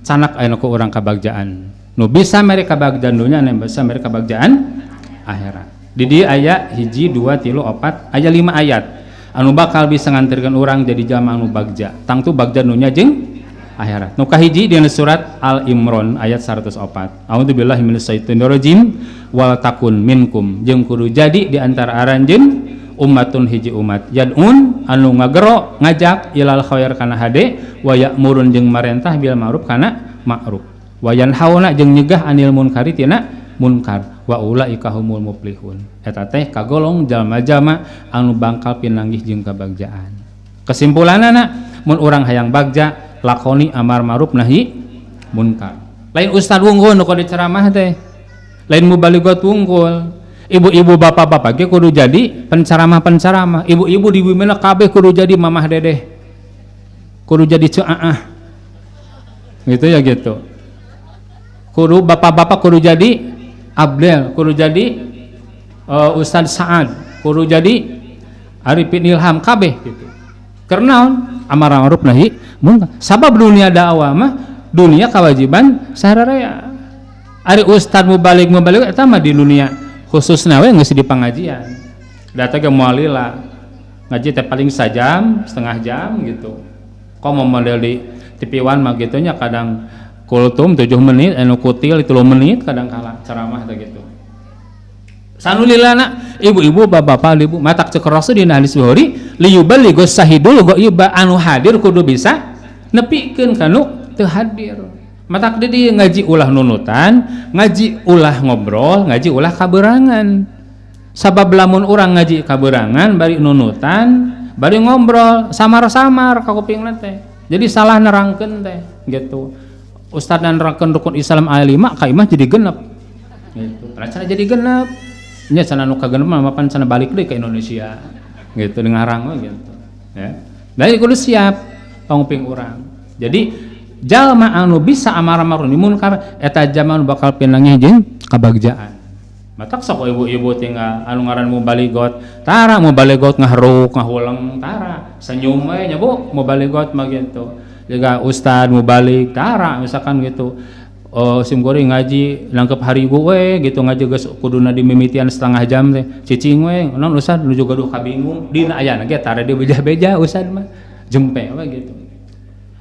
canak aya ku urang kabagjaan nu bisa mereka bagjaan dunya anu bisa mereka bagjaan akhirat di dieu aya 1 2 3 4 aya 5 ayat anu bakal bisa nganterkeun urang jadi jamaah anu bagja tangtu bagja dunya jeung akhirat nu kahiji dina surat Al Imran ayat 104 a'udzubillahi minasyaitonir rajim wal takun minkum jeung kudu jadi di antara aranjeun ummatun hiji umat yad'un anu ngagero ngajak ilal khair kana hade wa ya'murun jeung marentah bil ma'ruf kana ma'ruf wa yanhauna jeung nyegah anil munkari tina munkar wa ulaika humul muflihun eta teh kagolong jalma-jalma anu bangkal pinanggih jeung kabagjaan kesimpulanana mun urang hayang bagja lakoni amar ma'ruf nahi munkar lain ustad wunggul nu kudu ceramah teh lain mubaligot wunggul ibu-ibu bapak-bapak ge kudu jadi penceramah ibu-ibu di bumi kabeh kudu jadi mamah dedeh kudu jadi cuaah gitu ya gitu kudu bapak-bapak kudu jadi Abdel kudu jadi Ustadz Saad kudu jadi Arifin Ilham kabeh gitu karena amar ma'ruf nahi munkar sabab dunia dakwah mah dunia kewajiban saharaya ari ustad mubalik eta mah di dunia khususnya we geus di pangajian data ge moalila ngaji teh paling sajam setengah jam gitu komo model di TV1 mah gitu nya kadang kultum 7 menit anu kutil 3 menit kadang kala ceramah teh gitu sanulilana ibu-ibu bapak-bapak ibu matak cekeros dina hadis Bukhari liyuballighu sahidul ghaiba anu hadir kudu bisa nepikeun kanu teu hadir matak di ngaji ulah nunutan ngaji ulah ngobrol ngaji ulah kaberangan sabab lamun urang ngaji kaberangan bari nunutan bari ngobrol samar-samar ka kupingna teh jadi salah nerangkeun teh gitu ustad nerangkeun rukun Islam aya 5 ka imah jadi genep gitu cara jadi genep nya cenah nu kagenep mah mapan cenah balik deui ka Indonesia gitu dengarang we gitu ya dari kudu siap panguping urang jadi jalma anu bisa amar ma'ruf nahi munkar eta jalma anu bakal pinanggih jeung kabagjaan matak sok ibu-ibu tinggal anu ngaran mubaligot tara mubaligot ngaharuk ngahuleng tara senyum we nya Bu mubaligot mah gitu juga ustad mubalik tara misalkan gitu sim goreng ngaji nangkep harigu we gitu ngaji geus kuduna dimimitian setengah jam teh cicing we naon ustad nu juga duh kabingung dina aya ge tara di beja-beja ustad mah jempe we gitu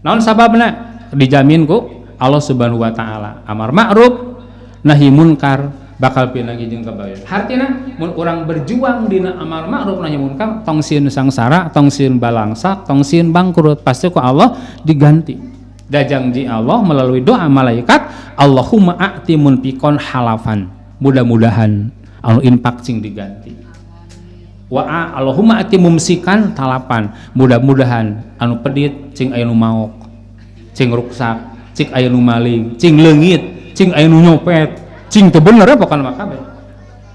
naon sababna dijamin ku Allah Subhanahu wa taala amar ma'ruf nahi munkar bakal pinagi jeung kabayan. Hartina mun urang berjuang dina amar ma'ruf nahi munkar tong sieun sangsara, tong sieun balangsak, tong sieun bangkrut, pasti ku Allah diganti. Da janji Allah melalui doa malaikat, Allahumma a'ti munfiqon halafan. Mudah-mudahan anu infak cing diganti. Wa Allahumma a'ti mumsikan talapan. Mudah-mudahan anu pedit cing aya nu maok, cing ruksak, cing aya nu maling, cing leungit, cing aya nu nyopet. Cing teu bener apa kana makabe.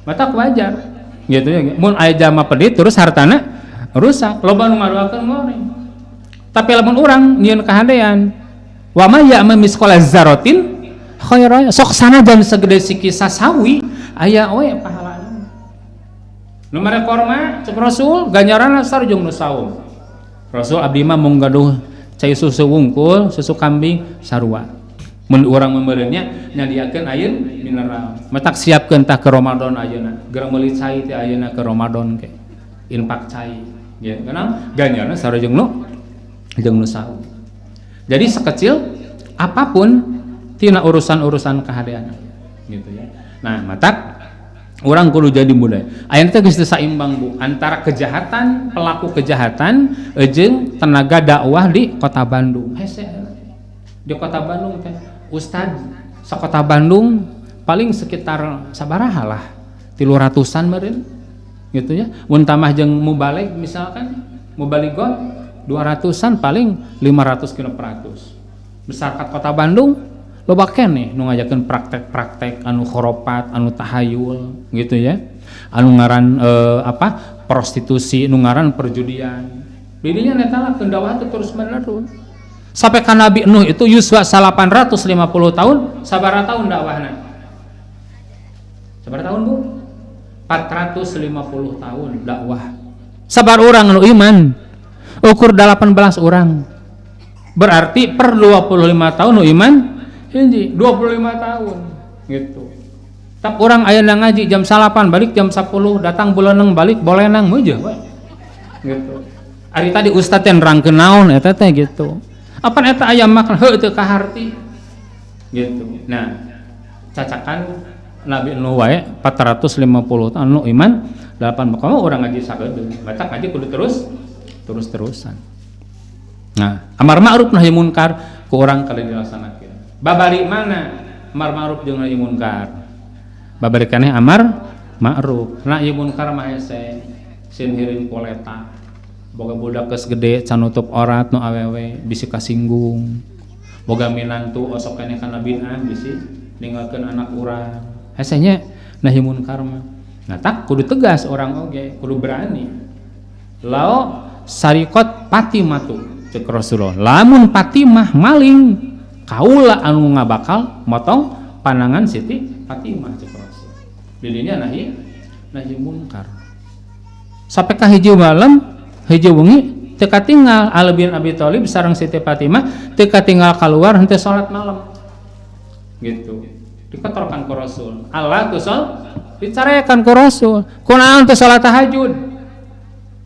Mata wajar. Gitu ya. Mun aya jalma pedit terus hartana rusak, loba nu ngadoakeun ngoreng. Tapi lamun urang nyieun kahandean, wa may ya'mal misqala dzarratin khairan, sok sanajan segede siki sasawi aya we pahalana. Nu mere korma cek Rasul ganjaranna sarjung nu saum. Rasul abdi mah mung gaduh cai susu wungkul, susu kambing sarua. Mun urang memeureunnya nyadiakeun ayeun mineral. Matak siapkeun tah ke Ramadan ayeuna. Gerang meuli cai teh ayeuna ke Ramadan ke. Infak cai. Ya, kenal ganjaranna sareng jeung nu saum. Jadi sekecil apapun tina urusan-urusan kahadean gitu ya. Nah, matak urang kudu jadi budaya. Ayeuna teh geus saimbang Bu antara kejahatan, pelaku kejahatan jeung tenaga dakwah di Kota Bandung. Hese di Kota Bandung teh Ustad sakota Bandung paling sekitar sabaraha lah 300-an meureun gitu ya. Mun tamah jeung mubalig misalkan mubaligot 200-an paling 500 kilo per ratus. Masyarakat Kota Bandung loba keneh nu ngajakeun praktek-praktek anu khurafat, anu tahayul gitu ya. Anu ngaran prostitusi, nu ngaran perjudian. Didinya netala kendawah teh terus menerus. Sampai ka Nabi Nuh itu yuswa 850 tahun, sabaraha tahun dakwahna? Sabaraha tahun Bu? 450 tahun dakwah. Sabar urang anu iman ukur 18 orang. Berarti per 25 tahun nu iman hiji 25 tahun gitu. Tap orang ayeuna ngaji jam 8 balik jam 10 datang bulaneng balik bolenang meujeuh we. Gitu. Ari tadi ustaz teh nerangkeun naon eta teh gitu. Apa eta aya makan heuh teu kaharti gitu. Nah, cacakan Nabi Nuh wae 450 tahun nu iman 8 makamu orang ngaji sagedeung. Batak ngaji kudu terus-terusan. Nah, amar ma'ruf nahi munkar ku urang kali dilaksanakeun. Babari mana amar ma'ruf jeung nahi munkar? Babari keneh amar ma'ruf. Nahi munkar mah hese sin hiring koleta. Boga budak geus gede can nutup aurat nu awewe bisi kasinggung. Boga minantu osok keneh kana binaan bisi ninggalkeun anak urang. Hese nya nahi munkar mah. Nah, tak kudu tegas orang oge, kudu berani. Lao sarikot patimatu cek Rasulullah. Lamun Fatimah maling, kaula anu ngabakal motong panangan Siti Fatimah cek Rasul. Didinya nahi munkar. Sampai ka hiji malam, hiji wengi teu katinggal Ali bin Abi Thalib sareng Siti Fatimah teu katinggal keluar henteu salat malam. Gitu. Dikotorkan ku Rasul. Allah tu dicarekan ku Rasul. Kunaon teu salat tahajud?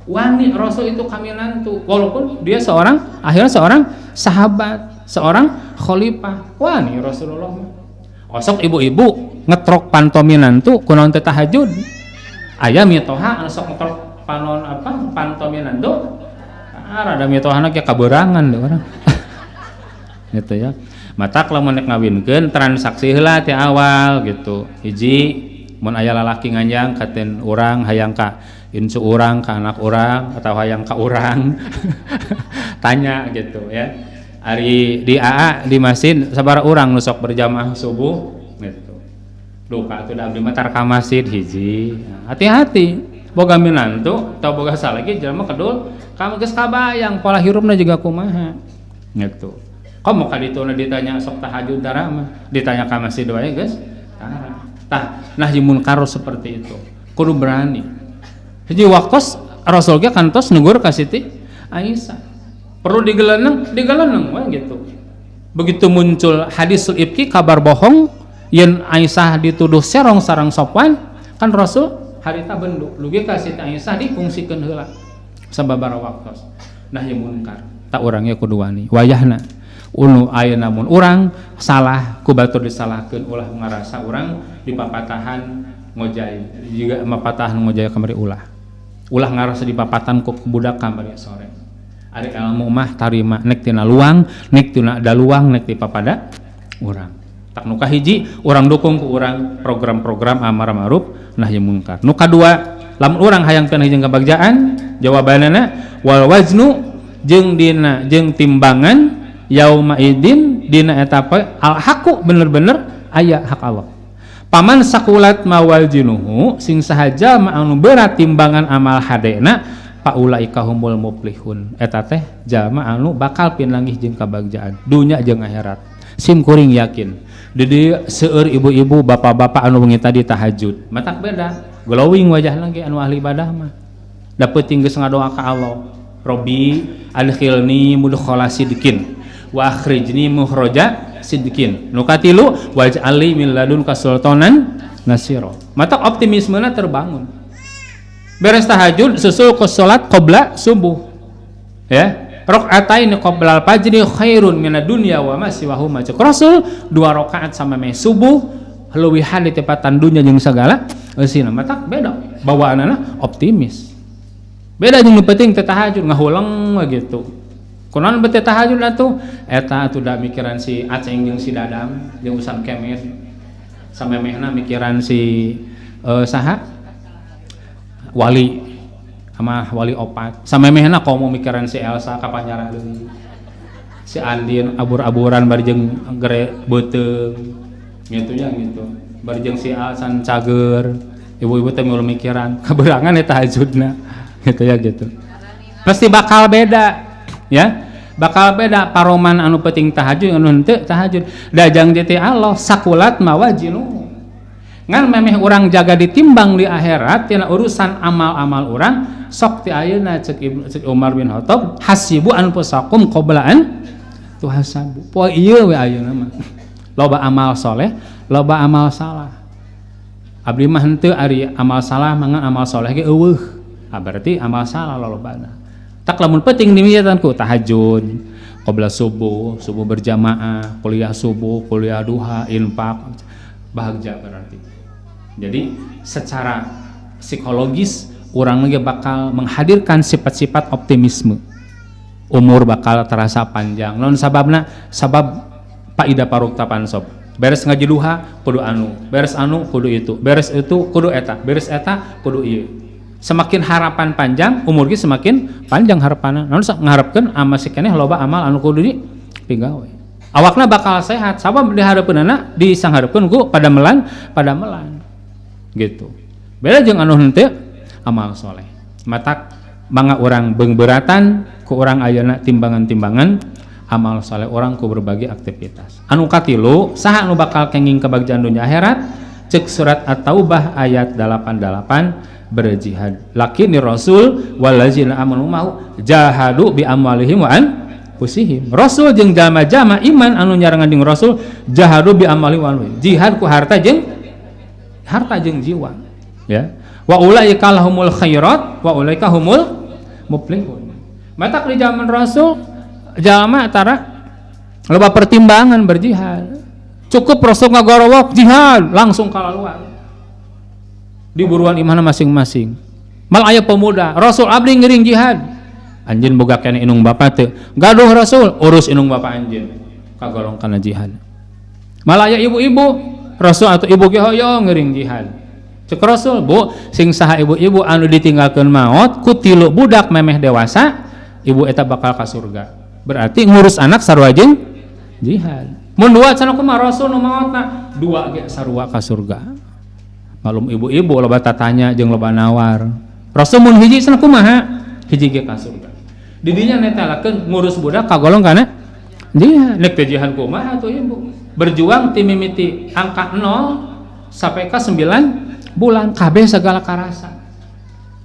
Wani Rasul itu kami nantu, walaupun dia akhirnya seorang sahabat, seorang khalifah. Wani Rasulullah. Osok ibu-ibu ngetrok pantomi nantu kunaon teh tahajud. Aya mitoha anu sok ngetrok panon pantomi nantu. Rada mitohana ge kaberangan deh orang. Gitu ya. Matak lamun nek ngawinkeun transaksi heula ti awal gitu. Hiji mun aya lalaki nganjang katen urang hayang ka insu urang ka anak urang atau hayang ka urang tanya gitu ya. Ari di AA di masjid sabaraha urang nu sok berjamaah subuh gitu. Duh ka atuh da abdi mah tar ka masjid hiji. Hati-hati boga minantu atau boga salagi jelema kedul ka geus kabayang pola hirupna juga kumaha gitu. Komo ka dituna ditanya sok tahajud dara mah ditanya ka masjid wae geus tah nahi munkar seperti itu kudu berani. Jadi waktu Rasul ge kantos negur ka Siti Aisyah. Perlu digeleneng we gitu. Begitu muncul hadisul ifki kabar bohong yen Aisyah dituduh serong sareng Sofwan, kan Rasul harita benduk. Lugi ka Siti Aisyah dikungsikeun heula sababaraha waktu. Nahi munkar. Tak urangnya kudu wani. Wayahna unu aya namun urang salah ku batur disalahkeun ulah ngarasa urang dipapatahan ngojay juga mapatahan ngojay kamari ulah ngarasa dipapatan ku budak kamari sore ari ilmu mah tarima nek tina luang nek tina daluang nek dipapada urang tak nu kahiji urang dukung ku urang program-program amar ma'ruf nahi munkar nu kadua lamun urang hayang teu hijing kabagjaan jawabanana wal waznu jeung dina jeung timbangan yauma idin dina etapa al haqu bener-bener aya hak Allah paman sakulat mawaljinuhu sing sahaja ma anu berat timbangan amal hadena paulaika humul muflihun eta teh jalma anu bakal pinanggih jeung kabagjaan dunya jeung akhirat sim kuring yakin di dieu seueur ibu-ibu bapak-bapak anu wengi tadi tahajud matak beda glowing wajah lagi anu ahli ibadah mah dapet geus ngadoa ka Allah Robbi adkhilni mudkhala sidqin wa akhrijni mukhraja sidqin nu katilu waj'alni min ladunka sultanan nasira matak optimismena terbangun beres tahajud susul ke salat qabla subuh ya rakaatain qabla al-fajri khairun minad dunya wa ma siwahuma cek Rasul 2 rakaat sama me subuh leuwihan di tepatan dunya jeung sagala eusina matak beda bawaanana optimis beda jeung nu penting teh tahajud ngahulang gitu kunaon bete tahajud atuh eta atuh da mikiran si Aceng jeung si Dadam jeung usan kemet samemehna mikiran si saha wali sama wali opat samemehna komo mikiran si Elsa kapanyara deui si Andin abur-aburan bari jeung gere beuteung gitu ya gitu bari jeung si Alsan cager ibu-ibu teh milu mikiran kaberangan eta tahajudna gitu ya gitu pasti bakal beda ya bakal beda paroman anu penting tahajud anu henteu tahajud dajang di Allah sakulat mawajinu ngan memeh urang jaga ditimbang di akhirat tina urusan amal-amal urang sok ti ayeuna cek Umar bin Khattab hasibu anfusakum qabla an tuhasabu poe ieu we ayeuna mah loba amal soleh loba amal salah abdi mah henteu ari amal salah mangan amal soleh ge eueuh berarti amal salah lolobana tak lamun penting dimietanku tahajud qabla subuh berjamaah kuliah subuh kuliah duha infak bahagia berarti jadi secara psikologis orang lagi bakal menghadirkan sifat-sifat optimisme umur bakal terasa panjang non sababna sabab paida paruktapan sob beres ngaji duha kudu anu beres anu kudu itu beres itu kudu eta beres eta kudu ieu semakin harapan panjang umur ge semakin panjang harapanna naon ngaharepkeun amal sikeneh loba amal anu kudu dipinggawe awakna bakal sehat sabab dihareupeunana disangharepkeun ku pada melan gitu beda jeung anu henteu amal soleh matak mangga urang beungbeuratan ku urang ayeuna timbangan-timbangan amal soleh orang ku berbagai aktivitas anu katilu saha anu bakal kenging kebagjaan dunya akhirat cek surat At-Taubah ayat 88 berjihad lakini rasul walazina amanu mau jahadu bi amwalihim wa anfusihim rasul jeung jalma-jalma iman anu nyarengan jeung rasul jahadu bi amwalihim wa anfusihim jihad ku harta jeung jiwa ya wa ulaika lahumul khairat wa ulaika humul muflihun matak di zaman rasul jalma tara loba pertimbangan berjihad cukup rasul ngagorowok jihad langsung kalaluan di buruan imana masing-masing mal aya pemuda rasul abdi ngeuring jihad anjeun boga kene inung bapa teu gaduh rasul urus inung bapa anjeun kagolong kana jihad mal aya ibu-ibu rasul atau ibu ge hoyong ngeuring jihad cek rasul bu sing saha ibu-ibu anu ditinggalkeun maot ku tilu budak memeh dewasa ibu eta bakal ka surga berarti ngurus anak sarua jeung jihad mun dua cenah kumaha rasul nu maotna dua ge sarua ka surga malum ibu-ibu loba tatanya jeung loba nawar rasul mun hiji cenah kumaha hiji ge ka surga di dinya netelakeun ngurus budak kagolong kana jihad nek teh jihad kumaha atuh ibu berjuang ti mimiti angka 0 sampai ke 9 bulan kabeh segala karasa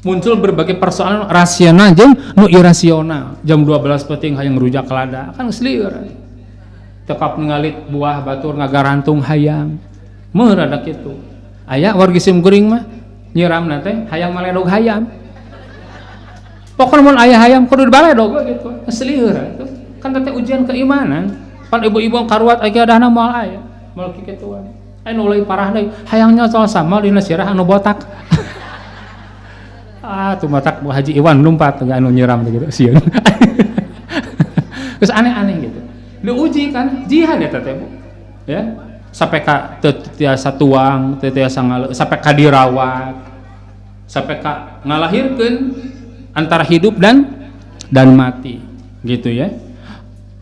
muncul berbagai persoalan rasional jeung nu irasional jam 12 penting hayang ngerujak lada kan selieur tekap ngalit buah batur ngagarantung hayang meuh rada kitu aya wargi sim kuring mah nyiramna teh hayang maledog hayam pokokna mun aya hayam kudu dibaledog gitu selieur itu kan teh ujian keimanan pan ibu-ibu karuat aya dahna moal aya moal kikituan anu leuwih parah deui hayang nyocol sama dina sirah anu botak tuh matak Bu Haji Iwan lompat anu nyiram gitu sieun terus aneh-aneh gitu diuji kan jihad eta teh Bu ya sampai ka teu tiasa tuang teu tiasa sampai ka dirawat sampai ka ngalahirkeun antara hidup dan mati gitu ya.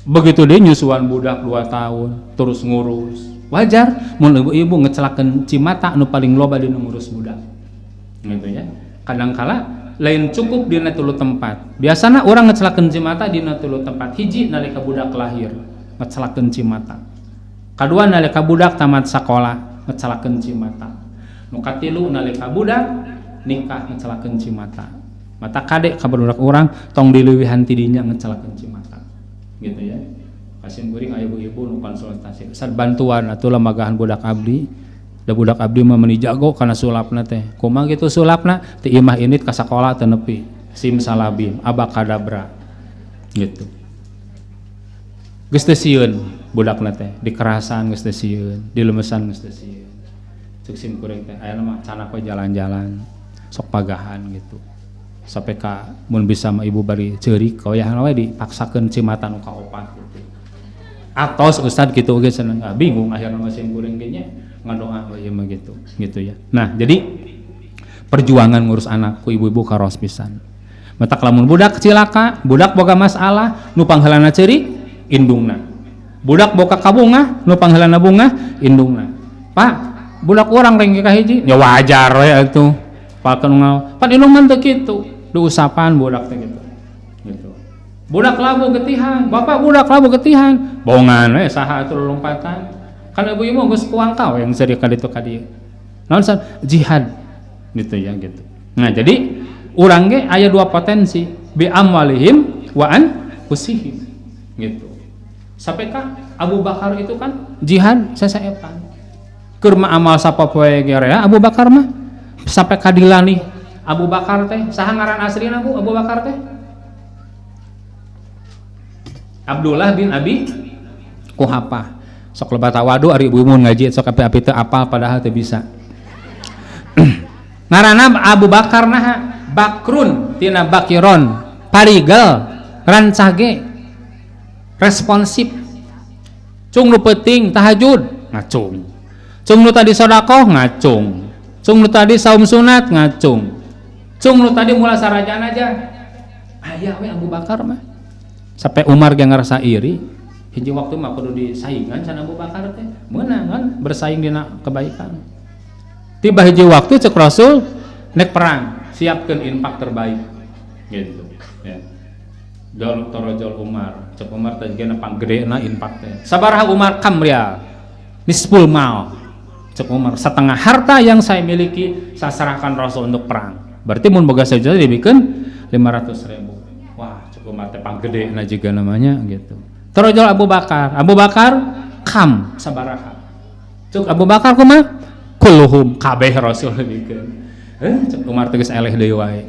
Begitu dia nyusuan budak 2 tahun terus ngurus wajar mun ibu-ibu ngecelakeun cimata anu paling loba dina ngurus budak gitu ya. Kadangkala lain cukup dina 3 tempat biasana orang ngecelakeun cimata dina 3 tempat hiji nalika budak lahir ngecelakeun cimata kadua nalika budak tamat sekolah ngecelakeun cimata nu katilu nalika budak nikah ngecelakeun cimata mata kadek ka budak urang tong dileuwihan ti dinya ngecelakeun cimata gitu ya. Kasih kuring aya ibu-ibu nu konsultasi sad bantuan atuh lemagahan budak abdi da budak abdi mah meuni jago kana sulapna teh kumaha gitu sulapna ti imah init ka sakola teu nepi simsalabim abakadabra gitu geus teu sieun budakna teh dikerasan geus teu sieun dilemesan geus teu sieun ceuk sim kuring teh aya mah can apa jalan-jalan sok pagahan gitu sampai ka mun bisa mah ibu bari ceurik kaoyahan we dipaksakeun cimata nu kaopat gitu atos ustad gitu oge seneng bingung akhirna sim kuring ge nya ngadoa ieu mah gitu ya. Nah, jadi perjuangan ngurus anak ku ibu-ibu karos pisan. Matak lamun budak cilaka, budak boga masalah, nu pangheulana ceurik indungna. Budak boga kabungah, nu pangheulana bungah indungna. Pak, budak urang reng ka hiji, ya wajar we atuh. Palkeun ngaw, pan indung mah teu kitu. Diusapan budak teh gitu. Gitu. Budak labu getihan, bapak budak labu getihan. Bongan we saha atuh lompatan. Kan ibu-ibu geus kuangka yang seri ka ditu ka dieu. Naon san jihad gitu ya gitu. Nah, jadi urang ge aya 2 potensi, bi amwalihim wa anfusihim gitu. Sampai ka Abu Bakar itu kan jihad sasaepan. Keur mah amal sapopoe ge rea Abu Bakar mah sampai ka dilani Abu Bakar teh saha ngaran asrina Bu Abu Bakar teh? Abdullah bin Abi Quhafah. Sok lebat tawadu ari ibu mun ngaji sok api-api teu apal padahal teu bisa. Ngaranna Abu Bakar naha Bakrun tina Bakiron parigel rancage responsif cung nu penting tahajud ngacung cung nu tadi sedekah ngacung cung nu tadi saum sunat ngacung cung nu tadi mula sarajan aja aya we Abu Bakar mah sampai Umar ge ngarasa iri hiji waktu mah kudu disaingan can Abu Bakar teh meunang kan bersaing dina kebaikan tiba hiji waktu cek Rasul nek perang siapkeun infak terbaik gitu ya dol torojol Umar cek Umar teh geuna panggedena infak teh sabaraha Umar kamrial nisful mal cek Umar setengah harta yang saya miliki saya serahkan Rasul untuk perang berarti mun boga saja dibikeun 500.000 wah cek Umar teh panggedena juga namanya gitu terojol Abu Bakar kam sabaraha cuk Abu Bakar kumaha kulluhum kabeh Rasul dibikeun cuk Umar tegas eleh deui wae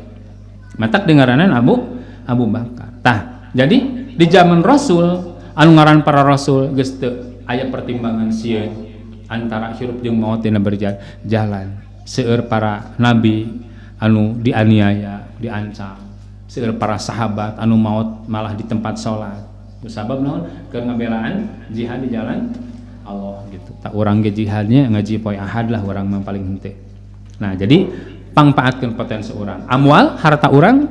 matak dengaranan Abu Bakar tah jadi di zaman Rasul anu ngaran para Rasul geus teu aya pertimbangan sieun antara hirup jeung maut dina berjalan seueur para nabi anu dianiaya diancam seueur para sahabat anu maut malah di tempat salat sabab naon keur ngabelaan jihad di jalan Allah gitu. Tak urang ge jihadnya ngaji poe ahad lah urang mah paling henteu. Nah, jadi pangpaatkeun potensi urang. Amwal harta urang,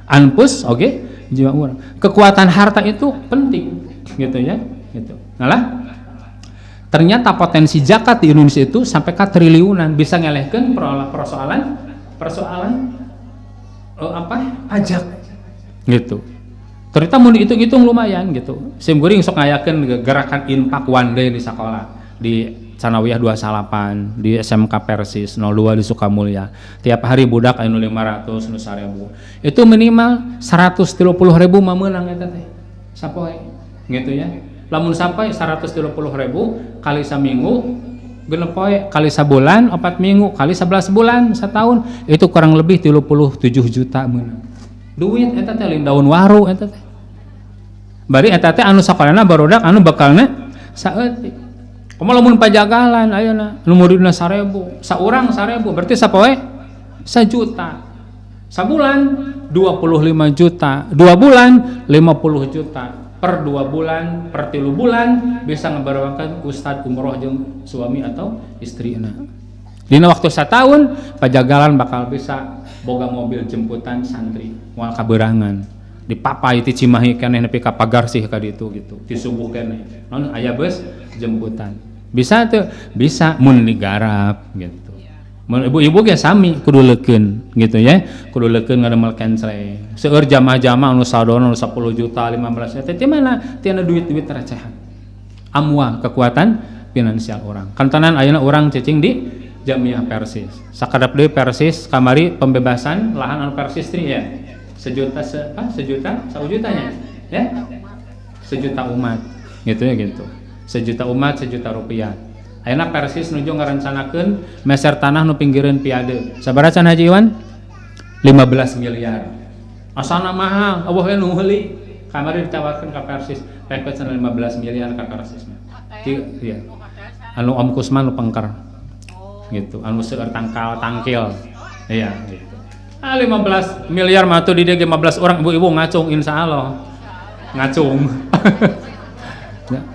anfus oge jiwa urang. Kekuatan harta itu penting gitu ya, gitu. Nah, ternyata potensi zakat di Indonesia itu sampai ke triliunan bisa ngelehkeun persoalan pajak gitu. Ternyata mau dihitung-hitung lumayan gitu. Sim kuring sok ngayakeun gerakan infak one day di sekolah di Sanawiyah 28 di SMK Persis 02 di Sukamulya. Tiap hari budak anu 500 nu 1000. Itu minimal 130.000 mah meunang eta teh. Sapoe gitu ya. Lamun sampai 130.000 kali saminggu genep poe kali sabulan 4 minggu kali 11 bulan setahun itu kurang lebih 37 juta meunang. Duit eta teh lain daun waru eta teh. bari eta teh anu sakolana barudak anu bekalna saeutik. Kumaha lamun pajagalan ayeuna nu muridna 1000, saurang 1000 berarti sapoe 1 juta. Sabulan 25 juta, 2 bulan 50 juta. Per 2 bulan, per 3 bulan bisa ngabarewakeun ustad umroh jeung suami atau istrina. Dina waktu 1 tahun pajagalan bakal bisa boga mobil jemputan santri moal kaberangan. Dipapai ti Cimahi keneh nepi ka Pagarsih ka ditu gitu. Ti subuh keneh. Naon aya bus jemputan. Bisa tuh, bisa mun digarap gitu. Mun ibu-ibu ge sami kudu leukeun gitu ya. Kudu leukeun ngademel kenceleng. Seueur jamaah-jamaah anu sadona anu 10 juta, 15 juta teh mana? Teu anu duit-duit recehan. Amwal kekuatan finansial orang. Kantanan ayeuna urang cicing di Jamiah Persis. Sakadap deui Persis kamari pembebasan lahan anu Persis tri ya. Sejuta jutanya ya. 1 juta umat gitu ya gitu. 1 juta umat 1 juta rupiah. Ayeuna Persis nuju ngarencanakeun meser tanah nu pinggireun piade. Sabaraha can Haji Iwan? 15 miliar. Asana mahal, eueuh we nu heuli. Kamari ditawarkeun ka Persis, pepet 15 miliar ka Persis. Iya. Anu Om Kusman nu pengker. Gitu, anu seueur tangkil. Iya, gitu. 15 miliar mah tuh di dia 15 orang ibu-ibu ngacung insyaallah. Ngacung.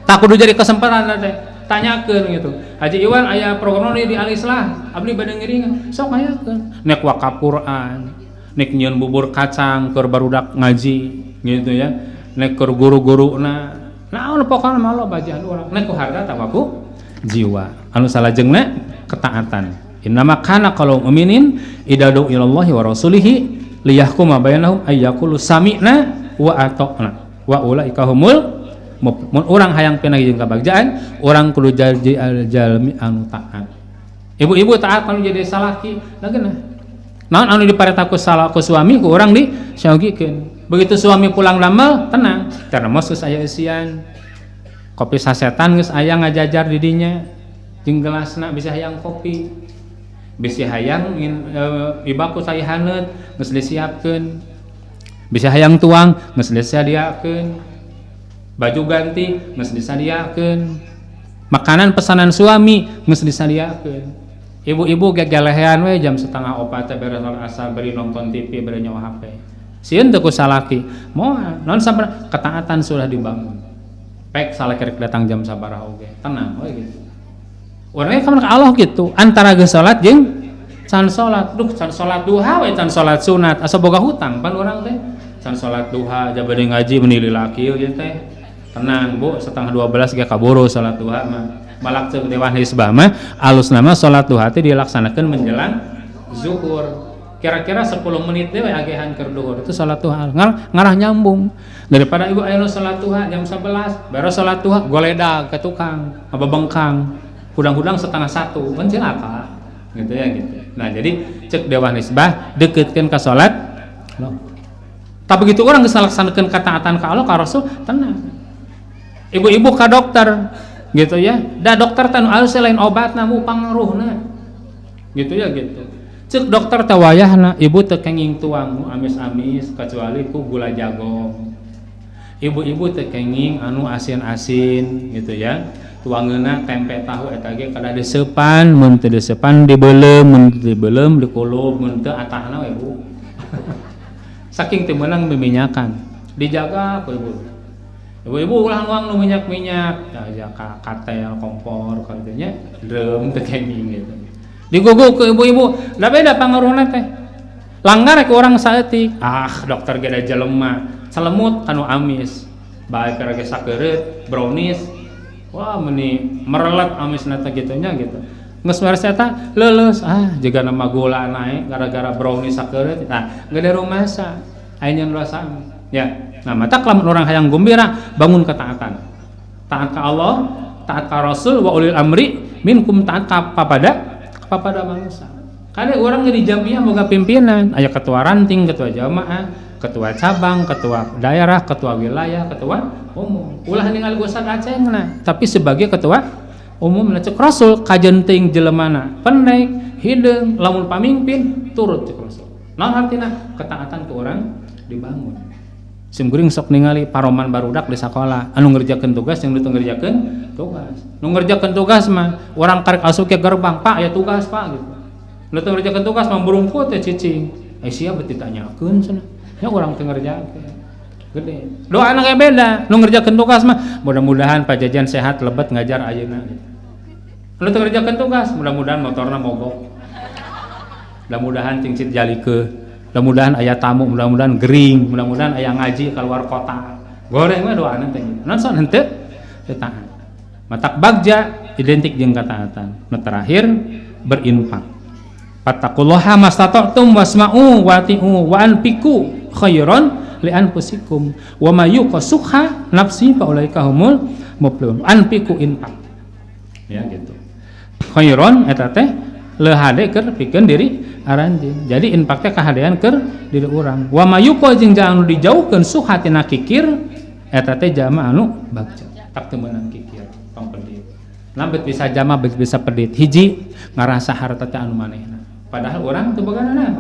Tak kudu jadi kesempatan teh. Tanyakeun gitu. Haji Iwan aya program di Alislah, abdi bade ngiringan. Sok ayakeun. Nek wakaf Quran, nek nyieun bubur kacang keur barudak ngaji gitu ya. Nek keur guru-guruna. Naon pokona mah lo bajian urang. Nek ku harga tawaku jiwa. Anu salajengna ketaatan. Innama kana qaulul mu'minin idadu ilallahi wa rasulihi liyahkuma bainahum ayyaqulu sami'na wa ata'na wa ulaika humul mun urang hayang pina jeung kabagjaan urang kudu jadi jalmi anu taat. Ibu-ibu taat anu jadi salaki lageuna naon anu diparentakeun salah ku suami ku urang disyagikeun. Begitu suami pulang damel tenang termos geus aya eusian kopi sasetan geus aya ngajajar di dinya jeung gelasna bisa hayang kopi bisa hayang ibaku saya haneut geus disiapkeun bisa hayang tuang geus disadiakeun baju ganti geus disadiakeun makanan pesanan suami geus disadiakeun ibu-ibu gegelehean we jam 3:30 teh beres salat asar bari nonton TV bari nyawa HP sieun teu ku salaki moal naon sabaraha ketaatan sudah dibangun pek salaki rek datang jam sabaraha oge tenang we gitu urang ka Allah gitu antara geus salat jeung can salat duh can salat duha we can salat sunat asa boga hutang pan urang teh can salat duha jabade ngaji meuni laki ieu teh tenang Bu 11:30 ge kaburu salat duha mah balak ceuk dewan hisbah mah alusna mah salat duha teh dilaksanakeun menjelang zuhur kira-kira 10 menit deui agehan keur duhur itu salat duha ngarah nyambung daripada ibu aya salat duha jam 11 baru salat duha goledag ke tukang babengkang hudang-hudang 12:30 kan cilaka gitu ya gitu. Nah jadi cek dewan hisbah deketkeun ka salat tak begitu orang geus ngalaksanakeun ketaatan ka Allah ka Rasul tenang. Ibu-ibu ka dokter gitu ya da dokter teh nu alus lain obatna mu pangaruhna gitu ya gitu cek dokter teh wayahna ibu teu kenging tuang nu amis-amis kecuali ku gula jagung ibu-ibu teu kenging anu asin-asin gitu ya tuangeuna tempe tahu eta ge kada deusepan mun teu deusepan dibeulem mun teu dibeulem dikulub mun teu atahna we Bu saking teu meunang miminyakan dijaga ku ibu-ibu ulah nuang nu minyak-minyak ya katel kompor katanya drum teu kenging gitu diguguk ke ibu-ibu da beda pangaruhna teh langgar ke orang saeutik dokter ge da jelema celemut anu amis bae keur ge sakeureut brownies wah meuni merelet amisna teh gitunya gitu geus beres eta leuleus jiga nama gula naik gara-gara brownies sakeureut geus ada rumasa aya nyen rasa ya. Nah, mata lamun orang hayang gembira bangun ketaatan. Taat ka Allah, taat ka Rasul wa ulil amri minkum taat ka papada manusia. Kada urang di jamiah boga pimpinan, aya ketua ranting, ketua jamaah, ketua cabang, ketua daerah, ketua wilayah, ketua umum. Ulah ningali Ustaz Acengna, tapi sebagai ketua umum cek Rasul kajenting jelemana pendek, hideung, lamun pamimpin turut cek Rasul. Naon artina ketaatan ke orang dibangun. sim kuring sok ningali paroman barudak di sekolah anu ngerjakeun tugas yang ditu ngerjakeun tugas nu ngerjakeun tugas mah urang karek asup ke gerbang pak ya tugas pak gitu nu teu ngerjakeun tugas mah burungkut teh cicing sia beuti ditanyakeun cenah nya urang teu ngerjakeun gede doa anak beda nu ngerjakeun tugas mah mudah-mudahan pajajan sehat lebat ngajar ayeuna gitu. Nu teu ngerjakeun tugas mudah-mudahan motorna mogok mudah-mudahan cingcit jalikeun mudah-mudahan aya tamu, mudah-mudahan gering, mudah-mudahan aya ngaji keluar kota. Goreng mah doana teh. Naon son henteu? Teu taat. Matak bagja identik jeung kataatan. Nu terakhir berinfak. Fattaqullaha mastata'tum wasma'u wati'u wa anfiqu khairan li anfusikum wa may yuqasuha nafsi fa ulaika humul muflihun. Anfiqu infak. Ya gitu. Khairan eta teh leuhade keur pikeun diri aranjeun. Jadi infak teh kahadean keur diri urang. Wa mayuqa jeung anu dijauhkeun suhatina kikir eta teh jama anu bagja. Tak teu meunang kikir, tong pedit. Lambet bisa jama bisa pedit. Hiji ngarasa harta teh anu manehna. Padahal urang teu beganana.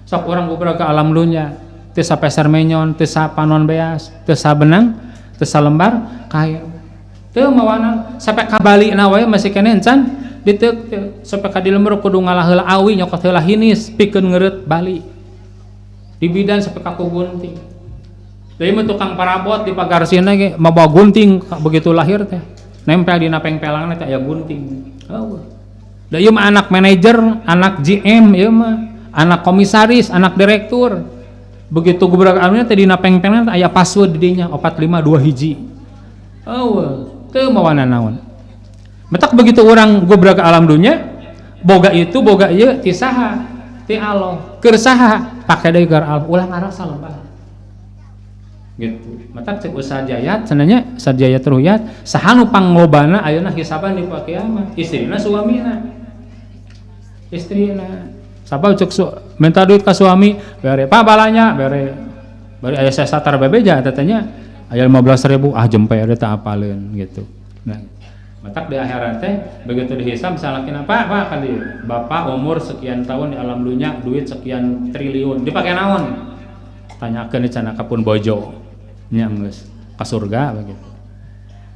Sok urang gubra ka alam dunya, teu sapeser menyon, teu sapanon beas, teu sabenang, teu salembar kain. Teu mawana sampai ka balina wae masih keneh encan ditek sampai ka di lembur kudu ngalah heula awi nyokot heula hinis pikeun ngeureut bali di bidan sampai ka gunting deui mah tukang parabot di pagarsina ge mabawa gunting begitu lahir teh nempel dina pengpelangan teh aya gunting da ieu mah anak manajer anak GM ieu mah anak komisaris anak direktur begitu gubernur anu teh dina pengpelangan aya password di dinya 452 hiji teu mawana naon. Metak begitu orang gobra ke alam dunia boga itu boga ieu ti saha ti Allah keur saha pake deui keur Allah ulah ngarasa lembah gitu metak cek usaha jayat cenanya sarjaya teruyat saha nu panglobana ayeuna hisaban di kiamat istrina suamina istrina sabab cek minta duit ka suami bere pa balanya bere aya satar bebeja tetenya aya 15.000 jempe ada teu apaleun gitu nah matak di akhirat teh begitu dihisab misalnya kenapa pak kan dia bapak umur sekian tahun di alam dunia duit sekian triliun dipakai naon tanyakeun di cenah kapun bojo nya geus ka surga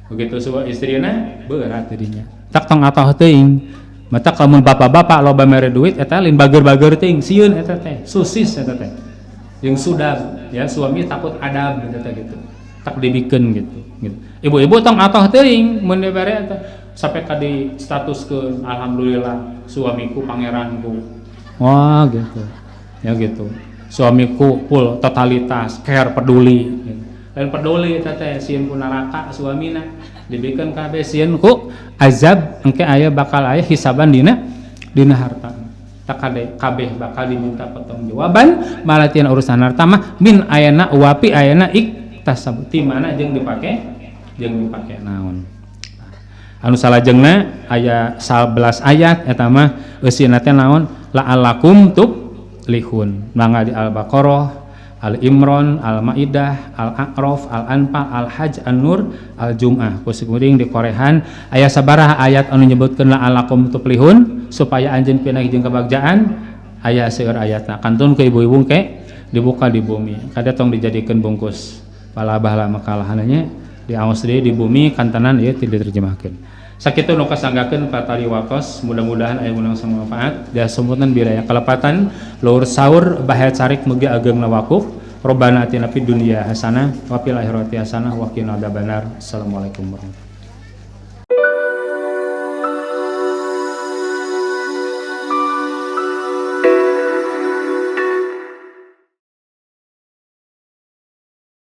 begitu suwa istrina berat dirinya tak tong atoh teuing matak lamun bapak-bapak loba mere duit eta lain bager-bager teuing sieun eta teh susis eta teh jeung sudab ya suami takut adab eta gitu tak dibikeun gitu. Ibu-ibu tong atoh teuing mun dibere eta sampai ka di statuskeun alhamdulillah suamiku pangeranku. Wah gitu. Ya gitu. Suamiku full totalitas, care peduli. Lain peduli eta teh sieun ku neraka suamina dibikeun kabeh sieun ku azab engke aya bakal aya hisaban dina harta. Tak kabeh bakal diminta pertanggungjawaban malatian urusan harta mah min ayana wapi ayana tasabut ti mana jeung dipake naon anu salajengna aya 11 ayat eta mah eusina teh naon la'allakum tuflihun mangga di Al-Baqarah Al-Imran Al-Maidah Al-A'raf Al-Anfal Al-Hajj An-Nur Al-Jum'ah kusikuring di korehan aya sabaraha ayat anu nyebutkeun la'allakum tuflihun supaya anjeun pindah jeung kebagjaan aya seueur ayatna kantun ke ibu-ibu ke dibuka di bumi kada tong dijadikeun bungkus palabah makalahannya di awas di bumi kantanan ieu tidak diterjemahkeun sakitu nu kasanggakeun patali wakos mudah-mudahan aya menang sama manfaat da sumputan biraya kalepatan luhur saur bahaya carik mugi ageng wakuf robbana atina fid dunya hasanah wa fil akhirati hasanah wa qina adzabannar assalamualaikum warahmatullahi